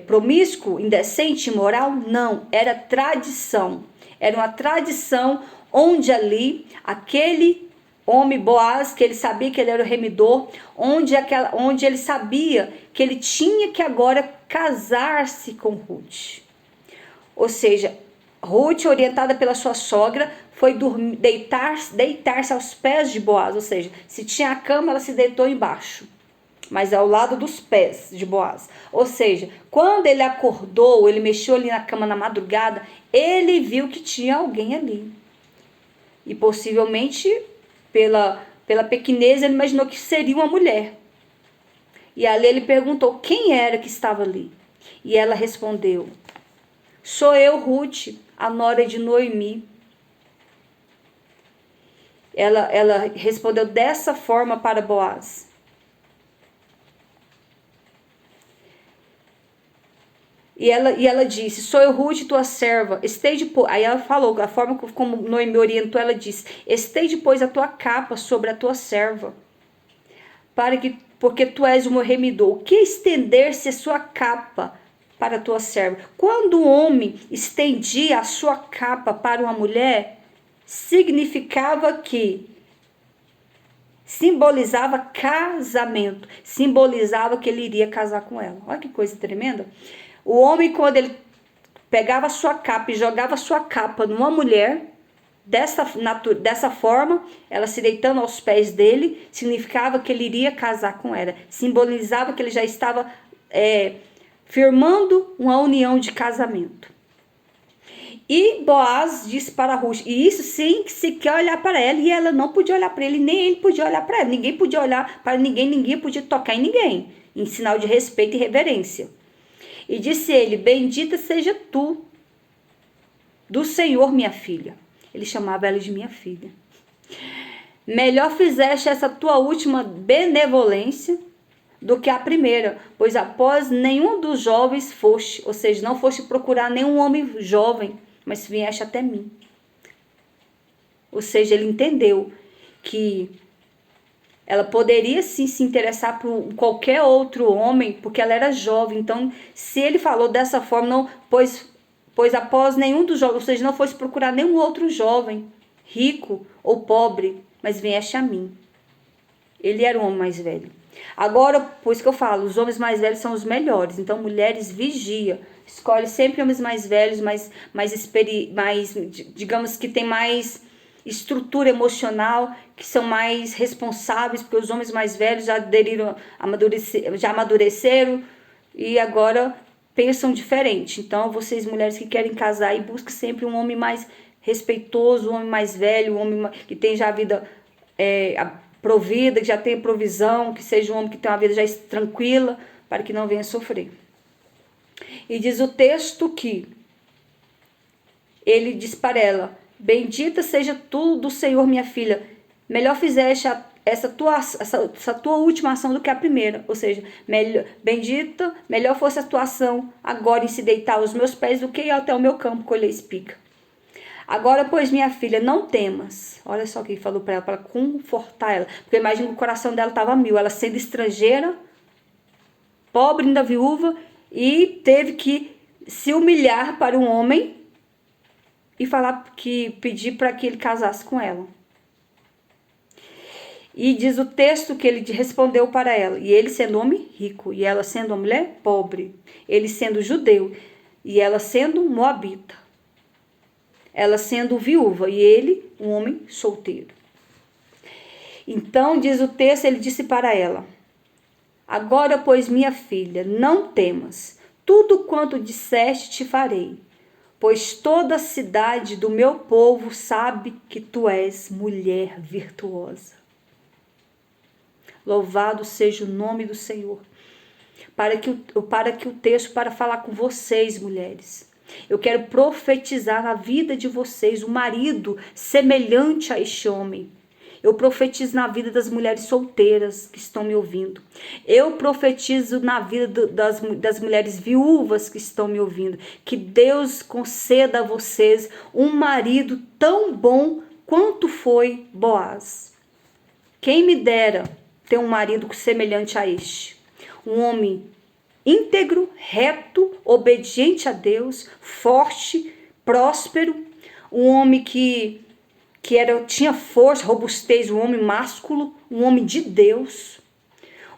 promíscuo, indecente, imoral? Não, era tradição. Era uma tradição onde ali, aquele homem Boaz, que ele sabia que ele era o remidor, onde ele sabia que ele tinha que agora casar-se com Ruth. Ou seja, Ruth, orientada pela sua sogra, foi deitar-se aos pés de Boaz. Ou seja, se tinha a cama, ela se deitou embaixo, mas ao lado dos pés de Boaz. Ou seja, quando ele acordou, ele mexeu ali na cama na madrugada, ele viu que tinha alguém ali. E possivelmente, pela pequenez, ele imaginou que seria uma mulher. E ali ele perguntou quem era que estava ali. E ela respondeu: sou eu, Ruth, a nora de Noemi. Ela respondeu dessa forma para Boaz. E ela disse: sou eu, Ruth, tua serva. Aí ela falou, a forma como Noemi orientou, ela disse: estende, pois, a tua capa sobre a tua serva, porque tu és o meu remidor. O que estender-se a sua capa para a tua serva? Quando o homem estendia a sua capa para uma mulher, significava que simbolizava casamento, simbolizava que ele iria casar com ela. Olha que coisa tremenda. O homem, quando ele pegava a sua capa e jogava a sua capa numa mulher, dessa forma, ela se deitando aos pés dele, significava que ele iria casar com ela. Simbolizava que ele já estava firmando uma união de casamento. E Boaz disse para Ruth, e isso sem sequer olhar para ela, e ela não podia olhar para ele, nem ele podia olhar para ela. Ninguém podia olhar para ninguém, ninguém podia tocar em ninguém, em sinal de respeito e reverência. E disse ele: bendita seja tu do Senhor, minha filha. Ele chamava ela de minha filha. Melhor fizeste essa tua última benevolência do que a primeira, pois após nenhum dos jovens foste, ou seja, não foste procurar nenhum homem jovem, mas vieste até mim. Ou seja, ele entendeu que ela poderia sim se interessar por qualquer outro homem, porque ela era jovem. Então, se ele falou dessa forma, não, pois após nenhum dos jovens, ou seja, não fosse procurar nenhum outro jovem, rico ou pobre, mas vieste a mim. Ele era o homem mais velho. Agora, por isso que eu falo, os homens mais velhos são os melhores. Então, mulheres, vigia. Escolhe sempre homens mais velhos, mais digamos que tem mais estrutura emocional, que são mais responsáveis, porque os homens mais velhos já já amadureceram e agora pensam diferente. Então, vocês mulheres que querem casar, e busquem sempre um homem mais respeitoso, um homem mais velho, um homem que tem já a vida provida, que já tem provisão, que seja um homem que tem uma vida já tranquila, para que não venha sofrer. E diz o texto que ele diz para ela: bendita seja tu do Senhor, minha filha. Melhor fizeste essa tua última ação do que a primeira. Ou seja, melhor fosse a tua ação agora em se deitar aos meus pés do que ir até o meu campo colher espiga. Agora, pois, minha filha, não temas. Olha só o que ele falou para ela, para confortar ela. Porque imagina que o coração dela estava a mil. Ela sendo estrangeira, pobre, ainda viúva, e teve que se humilhar para um homem e pedir para que ele casasse com ela. E diz o texto que ele respondeu para ela, e ele sendo homem rico, e ela sendo uma mulher pobre, ele sendo judeu, e ela sendo moabita, ela sendo viúva, e ele um homem solteiro. Então diz o texto, ele disse para ela: agora, pois, minha filha, não temas, tudo quanto disseste te farei, pois toda a cidade do meu povo sabe que tu és mulher virtuosa. Louvado seja o nome do Senhor. Para que o texto, para falar com vocês, mulheres, eu quero profetizar na vida de vocês um marido semelhante a este homem. Eu profetizo na vida das mulheres solteiras que estão me ouvindo. Eu profetizo na vida das mulheres viúvas que estão me ouvindo. Que Deus conceda a vocês um marido tão bom quanto foi Boaz. Quem me dera ter um marido semelhante a este. Um homem íntegro, reto, obediente a Deus, forte, próspero. Um homem que tinha força, robustez, um homem másculo, um homem de Deus,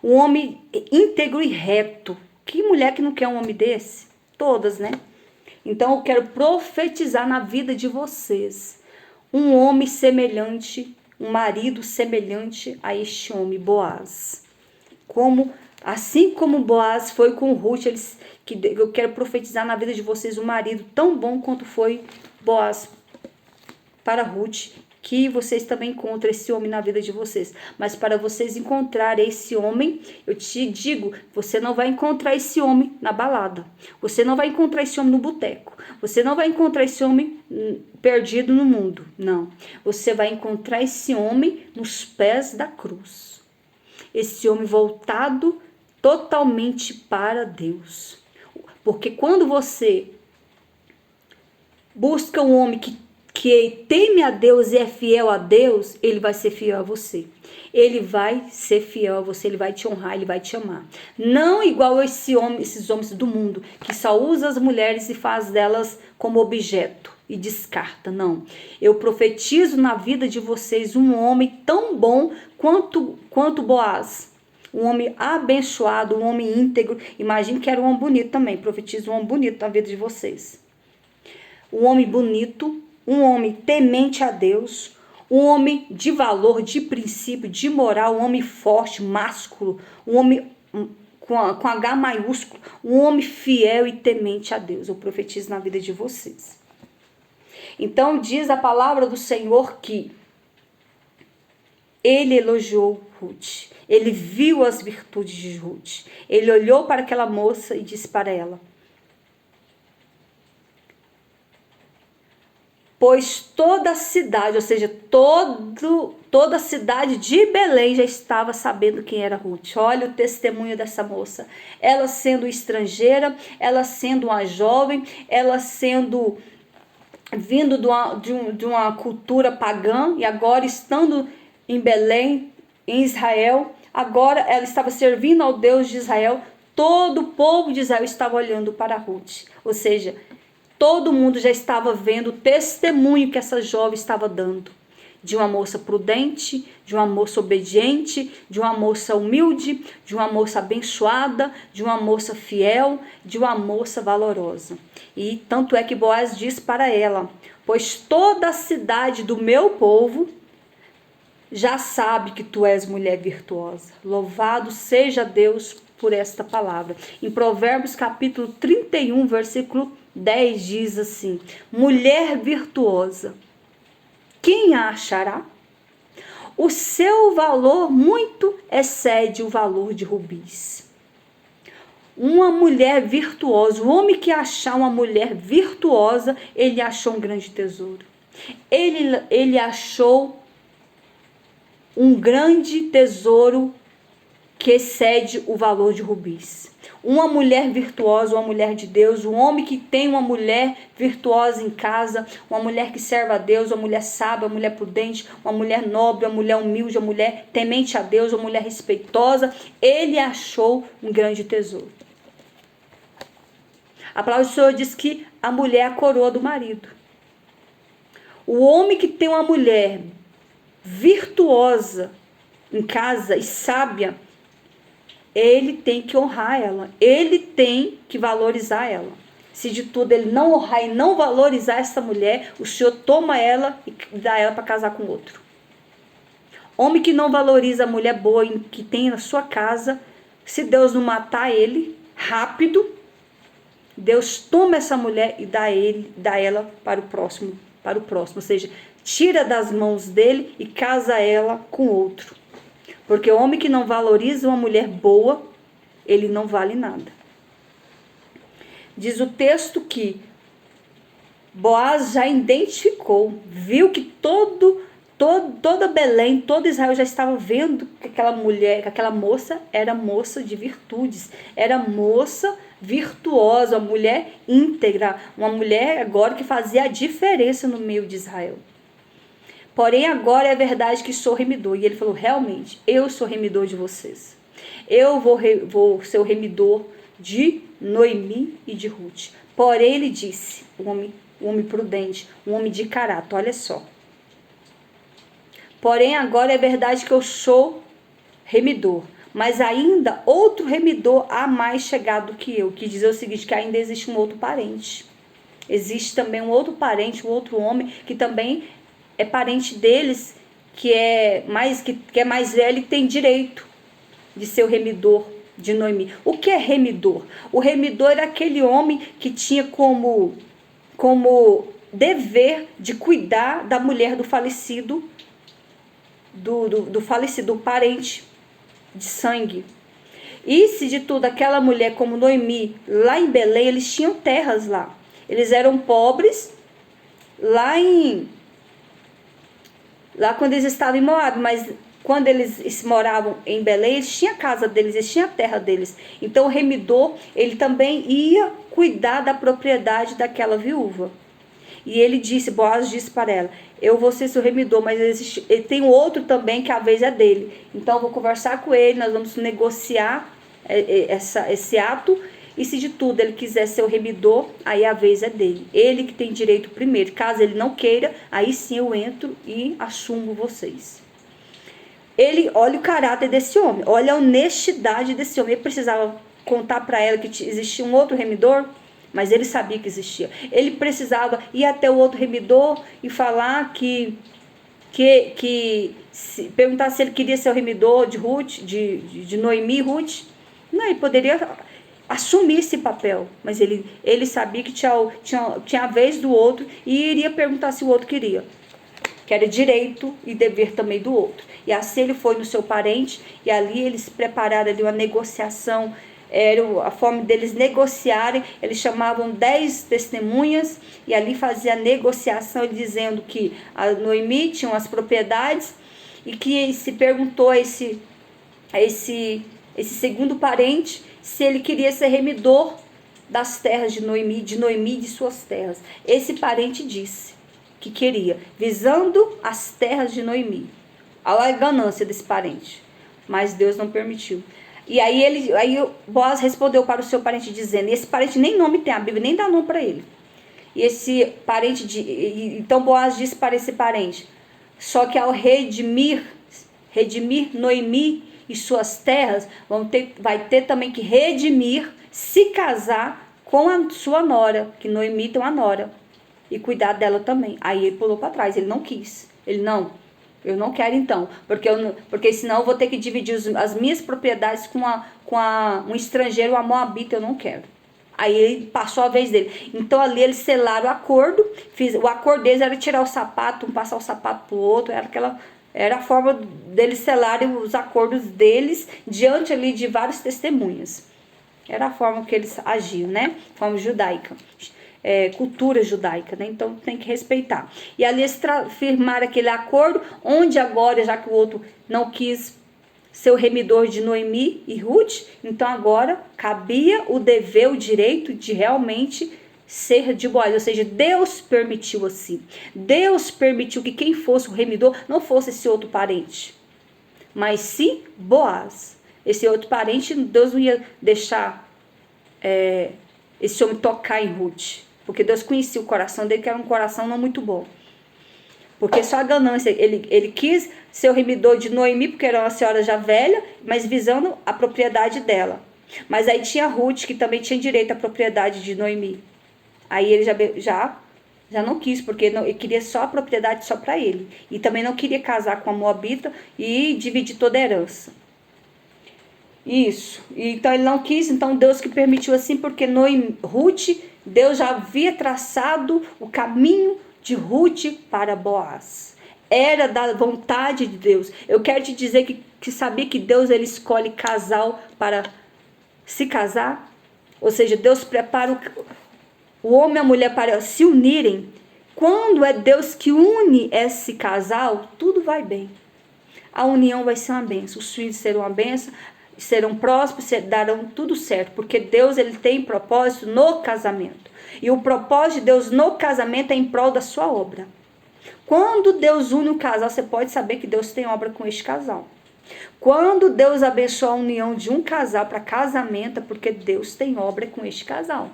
um homem íntegro e reto. Que mulher que não quer um homem desse? Todas, né? Então eu quero profetizar na vida de vocês um homem semelhante, um marido semelhante a este homem, Boaz. Assim como Boaz foi com Ruth, eu quero profetizar na vida de vocês um marido tão bom quanto foi Boaz para Ruth, que vocês também encontrem esse homem na vida de vocês. Mas para vocês encontrarem esse homem, eu te digo, você não vai encontrar esse homem na balada. Você não vai encontrar esse homem no boteco. Você não vai encontrar esse homem perdido no mundo. Não. Você vai encontrar esse homem nos pés da cruz. Esse homem voltado totalmente para Deus. Porque quando você busca um homem que teme a Deus e é fiel a Deus, ele vai ser fiel a você. Ele vai ser fiel a você, ele vai te honrar, ele vai te amar. Não igual esses homens do mundo, que só usa as mulheres e faz delas como objeto e descarta. Não. Eu profetizo na vida de vocês um homem tão bom quanto Boaz. Um homem abençoado, um homem íntegro. Imagine que era um homem bonito também. Profetizo um homem bonito na vida de vocês. Um homem bonito, um homem temente a Deus, um homem de valor, de princípio, de moral, um homem forte, másculo, um homem com H maiúsculo, um homem fiel e temente a Deus. Eu profetizo na vida de vocês. Então diz a palavra do Senhor que ele elogiou Ruth. Ele viu as virtudes de Ruth. Ele olhou para aquela moça e disse para ela: pois toda a cidade, ou seja, toda a cidade de Belém já estava sabendo quem era Ruth. Olha o testemunho dessa moça. Ela sendo estrangeira, ela sendo uma jovem, ela sendo vindo de uma cultura pagã e agora estando em Belém, em Israel, agora ela estava servindo ao Deus de Israel. Todo o povo de Israel estava olhando para Ruth, ou seja, todo mundo já estava vendo o testemunho que essa jovem estava dando. De uma moça prudente, de uma moça obediente, de uma moça humilde, de uma moça abençoada, de uma moça fiel, de uma moça valorosa. E tanto é que Boaz diz para ela: pois toda a cidade do meu povo já sabe que tu és mulher virtuosa. Louvado seja Deus por esta palavra. Em Provérbios capítulo 31, versículo 10 diz assim: mulher virtuosa, quem a achará? O seu valor muito excede o valor de rubis. Uma mulher virtuosa, o homem que achar uma mulher virtuosa, ele achou um grande tesouro. Ele achou um grande tesouro que excede o valor de rubis. Uma mulher virtuosa, uma mulher de Deus, um homem que tem uma mulher virtuosa em casa, uma mulher que serve a Deus, uma mulher sábia, uma mulher prudente, uma mulher nobre, uma mulher humilde, uma mulher temente a Deus, uma mulher respeitosa, ele achou um grande tesouro. A palavra do Senhor diz que a mulher é a coroa do marido. O homem que tem uma mulher virtuosa em casa e sábia, ele tem que honrar ela, ele tem que valorizar ela. Se de tudo ele não honrar e não valorizar essa mulher, o Senhor toma ela e dá ela para casar com outro. Homem que não valoriza a mulher boa que tem na sua casa, se Deus não matar ele rápido, Deus toma essa mulher e dá ela para o próximo, ou seja, tira das mãos dele e casa ela com outro. Porque o homem que não valoriza uma mulher boa, ele não vale nada. Diz o texto que Boaz já identificou, viu que todo toda Belém, todo Israel já estava vendo que aquela mulher, que aquela moça era moça de virtudes, era moça virtuosa, uma mulher íntegra, uma mulher agora que fazia a diferença no meio de Israel. Porém, agora é verdade que sou remidor. E ele falou, realmente, eu sou remidor de vocês. Eu vou ser o remidor de Noemi e de Ruth. Porém, ele disse, um homem prudente, um homem de caráter, olha só. Porém, agora é verdade que eu sou remidor. Mas ainda outro remidor há mais chegado que eu. Que diz o seguinte, que ainda existe um outro parente. Existe também um outro parente, um outro homem, que também é parente deles, que é mais velho e tem direito de ser o remidor de Noemi. O que é remidor? O remidor era aquele homem que tinha como dever de cuidar da mulher do falecido, do falecido parente de sangue. E se de tudo aquela mulher como Noemi, lá em Belém, eles tinham terras lá. Eles eram pobres lá quando eles estavam em Moab, mas quando eles moravam em Belém, eles tinham a casa deles, eles tinham a terra deles. Então o remidor, ele também ia cuidar da propriedade daquela viúva. E ele disse, Boaz disse para ela, eu vou ser seu remidor, mas ele tem outro também que a vez é dele. Então eu vou conversar com ele, nós vamos negociar esse ato. E se de tudo ele quiser ser o remidor, aí a vez é dele. Ele que tem direito primeiro. Caso ele não queira, aí sim eu entro e assumo vocês. Olha o caráter desse homem, olha a honestidade desse homem. Ele precisava contar para ela que existia um outro remidor, mas ele sabia que existia. Ele precisava ir até o outro remidor e falar perguntar se ele queria ser o remidor de Ruth, de Noemi e Ruth. Não, ele poderia assumir esse papel, mas ele sabia que tinha a vez do outro e iria perguntar se o outro queria, que era direito e dever também do outro. E assim ele foi no seu parente, e ali eles prepararam ali uma negociação, era a forma deles negociarem. Eles chamavam 10 testemunhas, e ali fazia a negociação, dizendo que a Noemi tinha as propriedades, e que se perguntou a esse segundo parente se ele queria ser remidor das terras de Noemi e de suas terras. Esse parente disse que queria, visando as terras de Noemi. Olha a ganância desse parente, mas Deus não permitiu. E aí Boaz respondeu para o seu parente dizendo, e esse parente nem nome tem, a Bíblia nem dá nome para ele. E esse parente, então Boaz disse para esse parente, só que ao redimir Noemi e suas terras, vai ter também que redimir, se casar com a sua nora, que Noemi tem uma nora, e cuidar dela também. Aí ele pulou para trás, ele não quis. Eu não quero então, porque senão eu vou ter que dividir as minhas propriedades com um estrangeiro, uma moabita, eu não quero. Aí ele passou a vez dele. Então ali eles selaram o acordo, o acordo deles era tirar o sapato, um passar o sapato pro outro, era a forma deles selarem os acordos deles diante ali de várias testemunhas. Era a forma que eles agiam, né? Forma judaica. Cultura judaica, né? Então tem que respeitar. E ali eles firmaram aquele acordo, onde agora, já que o outro não quis ser o remidor de Noemi e Ruth, então agora cabia o dever, o direito de realmente ser de Boaz, ou seja, Deus permitiu assim. Deus permitiu que quem fosse o remidor não fosse esse outro parente, mas sim Boaz. Esse outro parente, Deus não ia deixar esse homem tocar em Ruth, porque Deus conhecia o coração dele, que era um coração não muito bom. Porque só a ganância, ele quis ser o remidor de Noemi, porque era uma senhora já velha, mas visando a propriedade dela. Mas aí tinha Ruth, que também tinha direito à propriedade de Noemi. Aí ele já não quis, porque ele queria só a propriedade só para ele. E também não queria casar com a moabita e dividir toda a herança. Isso. Então ele não quis, então Deus que permitiu assim, porque Ruth, Deus já havia traçado o caminho de Ruth para Boaz. Era da vontade de Deus. Eu quero te dizer que sabia que Deus ele escolhe casal para se casar. Ou seja, Deus prepara o homem e a mulher para se unirem quando é Deus que une esse casal, tudo vai bem. A união vai ser uma bênção, os filhos serão uma bênção, serão prósperos, darão tudo certo, porque Deus, ele tem propósito no casamento. E o propósito de Deus no casamento é em prol da sua obra. Quando Deus une um casal, você pode saber que Deus tem obra com este casal. Quando Deus abençoa a união de um casal para casamento, é porque Deus tem obra com este casal.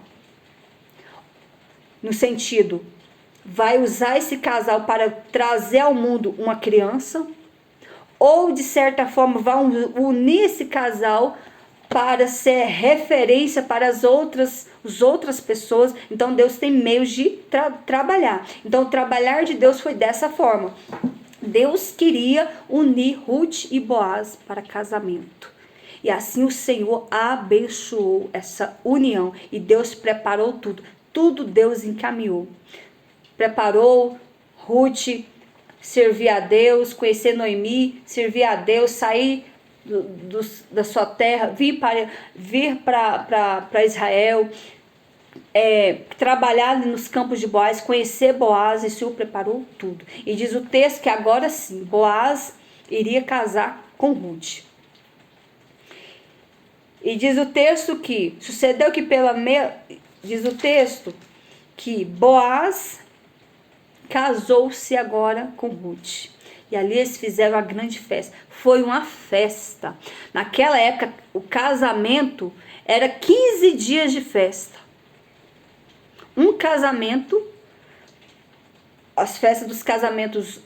No sentido, vai usar esse casal para trazer ao mundo uma criança, ou de certa forma vai unir esse casal para ser referência para as outras pessoas. Então Deus tem meios de trabalhar. Então o trabalhar de Deus foi dessa forma. Deus queria unir Ruth e Boaz para casamento. E assim o Senhor abençoou essa união. E Deus preparou tudo. Tudo Deus encaminhou. Preparou Ruth, servir a Deus, conhecer Noemi, servir a Deus, sair da sua terra, vir para Israel, trabalhar ali nos campos de Boaz, conhecer Boaz, e o Senhor preparou tudo. E diz o texto que agora sim, Boaz iria casar com Ruth. E diz o texto que sucedeu que diz o texto que Boaz casou-se agora com Ruth. E ali eles fizeram uma grande festa. Foi uma festa. Naquela época, o casamento era 15 dias de festa. Um casamento, as festas dos casamentos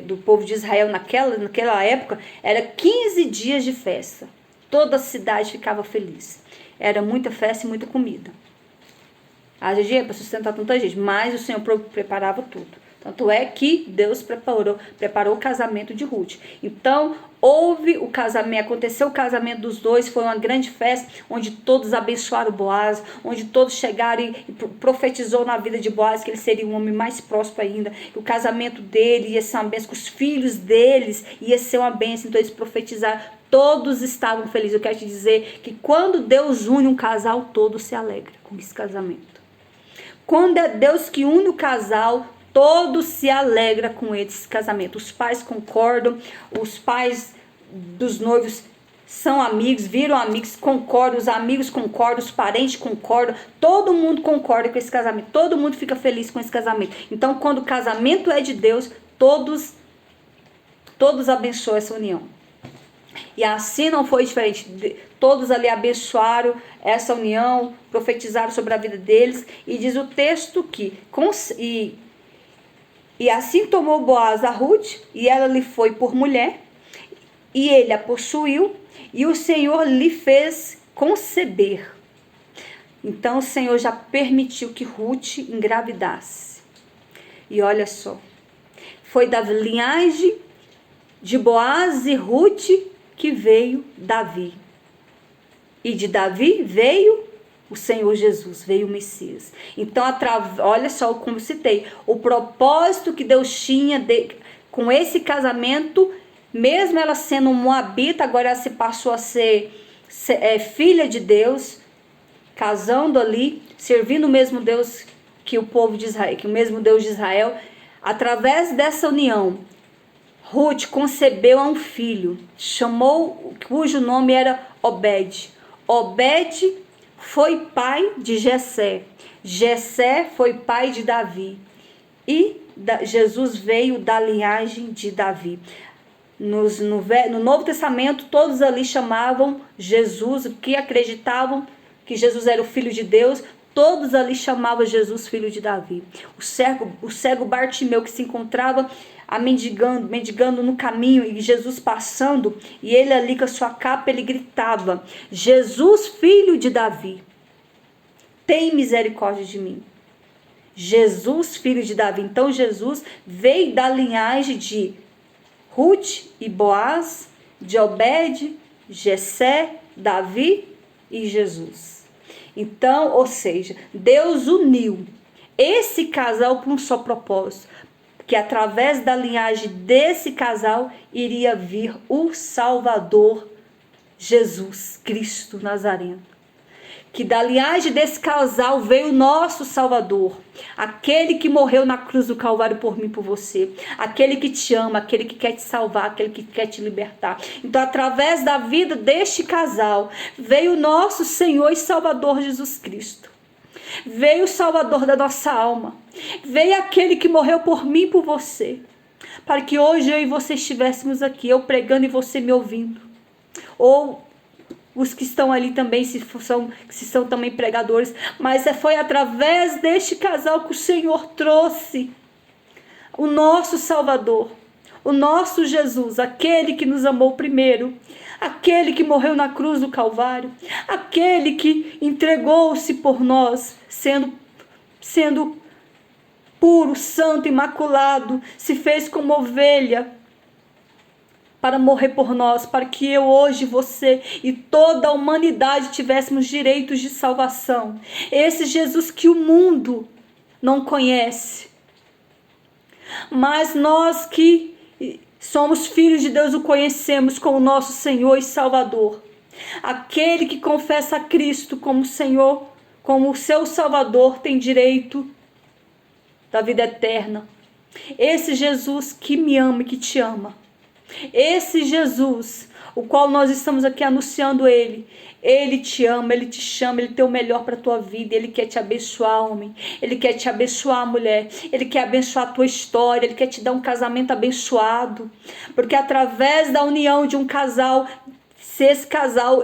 do povo de Israel naquela época, era 15 dias de festa. Toda a cidade ficava feliz. Era muita festa e muita comida. Haja dinheiro para sustentar tanta gente, mas o Senhor preparava tudo. Tanto é que Deus preparou o casamento de Ruth. Então, aconteceu o casamento dos dois, foi uma grande festa, onde todos abençoaram Boaz, onde todos chegaram e profetizou na vida de Boaz que ele seria um homem mais próspero ainda, que o casamento dele ia ser uma bênção, que os filhos deles ia ser uma bênção. Então eles profetizaram, todos estavam felizes. Eu quero te dizer que quando Deus une um casal, todos se alegram com esse casamento. Quando é Deus que une o casal, todos se alegram com esse casamento. Os pais concordam, os pais dos noivos são amigos, viram amigos, concordam, os amigos concordam, os parentes concordam, todo mundo concorda com esse casamento, todo mundo fica feliz com esse casamento. Então, quando o casamento é de Deus, todos abençoam essa união. E assim não foi diferente. Todos ali abençoaram essa união, profetizaram sobre a vida deles. E diz o texto que... E assim tomou Boaz a Ruth, e ela lhe foi por mulher, e ele a possuiu, e o Senhor lhe fez conceber. Então o Senhor já permitiu que Ruth engravidasse. E olha só, foi da linhagem de Boaz e Ruth que veio Davi. E de Davi veio o Senhor Jesus, veio o Messias. Então, olha só como citei, o propósito que Deus tinha com esse casamento, mesmo ela sendo moabita, agora ela se passou a ser filha de Deus, casando ali, servindo o mesmo Deus que o povo de Israel, que o mesmo Deus de Israel. Através dessa união, Ruth concebeu um filho, cujo nome era Obed. Obed foi pai de Jessé. Jessé foi pai de Davi. E Jesus veio da linhagem de Davi. No Novo Testamento, todos ali chamavam Jesus, que acreditavam que Jesus era o Filho de Deus, todos ali chamavam Jesus filho de Davi. O cego Bartimeu, que se encontrava mendigando no caminho, e Jesus passando, e ele ali com a sua capa, ele gritava: Jesus, filho de Davi, tem misericórdia de mim. Jesus, filho de Davi. Então Jesus veio da linhagem de Ruth e Boaz, de Obed, Jessé, Davi e Jesus. Então, ou seja, Deus uniu esse casal para um só propósito, que através da linhagem desse casal iria vir o Salvador, Jesus Cristo Nazareno. que da linhagem desse casal veio o nosso Salvador, aquele que morreu na cruz do Calvário por mim e por você, aquele que te ama, aquele que quer te salvar, aquele que quer te libertar. Então, através da vida deste casal, veio o nosso Senhor e Salvador Jesus Cristo. Veio o Salvador da nossa alma, veio aquele que morreu por mim e por você, para que hoje eu e você estivéssemos aqui, eu pregando e você me ouvindo, ou os que estão ali também, se são também pregadores, mas foi através deste casal que o Senhor trouxe o nosso Salvador, o nosso Jesus, aquele que nos amou primeiro, aquele que morreu na cruz do Calvário, aquele que entregou-se por nós, sendo puro, santo, imaculado, se fez como ovelha, para morrer por nós, para que eu hoje, você e toda a humanidade tivéssemos direitos de salvação. Esse Jesus que o mundo não conhece, mas nós que somos filhos de Deus o conhecemos como nosso Senhor e Salvador. Aquele que confessa a Cristo como Senhor, como o seu Salvador, tem direito da vida eterna. Esse Jesus que me ama e que te ama. Esse Jesus, o qual nós estamos aqui anunciando ele te ama, ele te chama, ele tem o melhor para a tua vida, ele quer te abençoar, homem, ele quer te abençoar, mulher, ele quer abençoar a tua história, ele quer te dar um casamento abençoado, porque através da união de um casal, se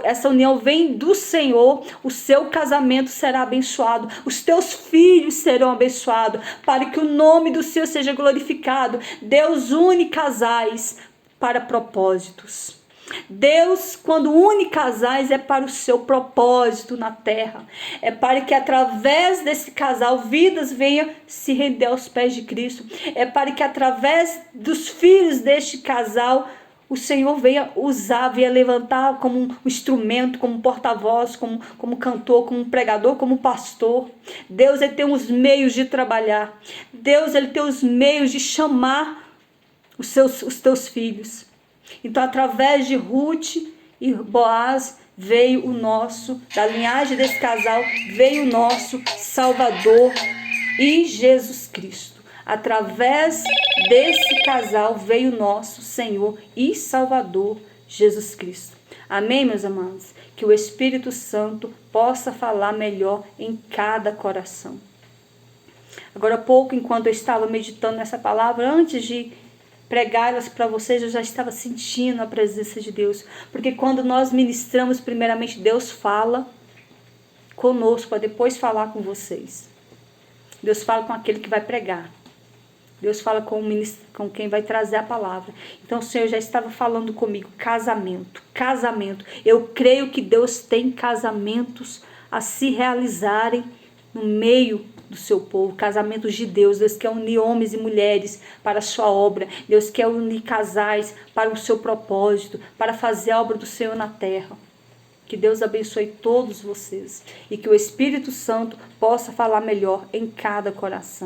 essa união vem do Senhor, o seu casamento será abençoado, os teus filhos serão abençoados, para que o nome do Senhor seja glorificado. Deus une casais para propósitos. Deus, quando une casais, é para o seu propósito na terra. É para que através desse casal vidas venham se render aos pés de Cristo. É para que através dos filhos deste casal o Senhor venha usar, venha levantar como um instrumento, como porta-voz, como cantor, como pregador, como pastor. Deus, ele tem os meios de trabalhar. Deus, ele tem os meios de chamar os teus filhos. Então, através de Ruth e Boaz, veio o nosso, da linhagem desse casal, veio o nosso Salvador e Jesus Cristo. Através desse casal veio o nosso Senhor e Salvador Jesus Cristo. Amém, meus amados? Que o Espírito Santo possa falar melhor em cada coração. Agora há pouco, enquanto eu estava meditando nessa palavra, antes de pregá-las para vocês, eu já estava sentindo a presença de Deus. Porque quando nós ministramos, primeiramente Deus fala conosco, para depois falar com vocês. Deus fala com aquele que vai pregar. Deus fala com quem vai trazer a palavra. Então o Senhor já estava falando comigo, casamento. Eu creio que Deus tem casamentos a se realizarem no meio do seu povo, casamentos de Deus. Deus quer unir homens e mulheres para a sua obra. Deus quer unir casais para o seu propósito, para fazer a obra do Senhor na terra. Que Deus abençoe todos vocês e que o Espírito Santo possa falar melhor em cada coração.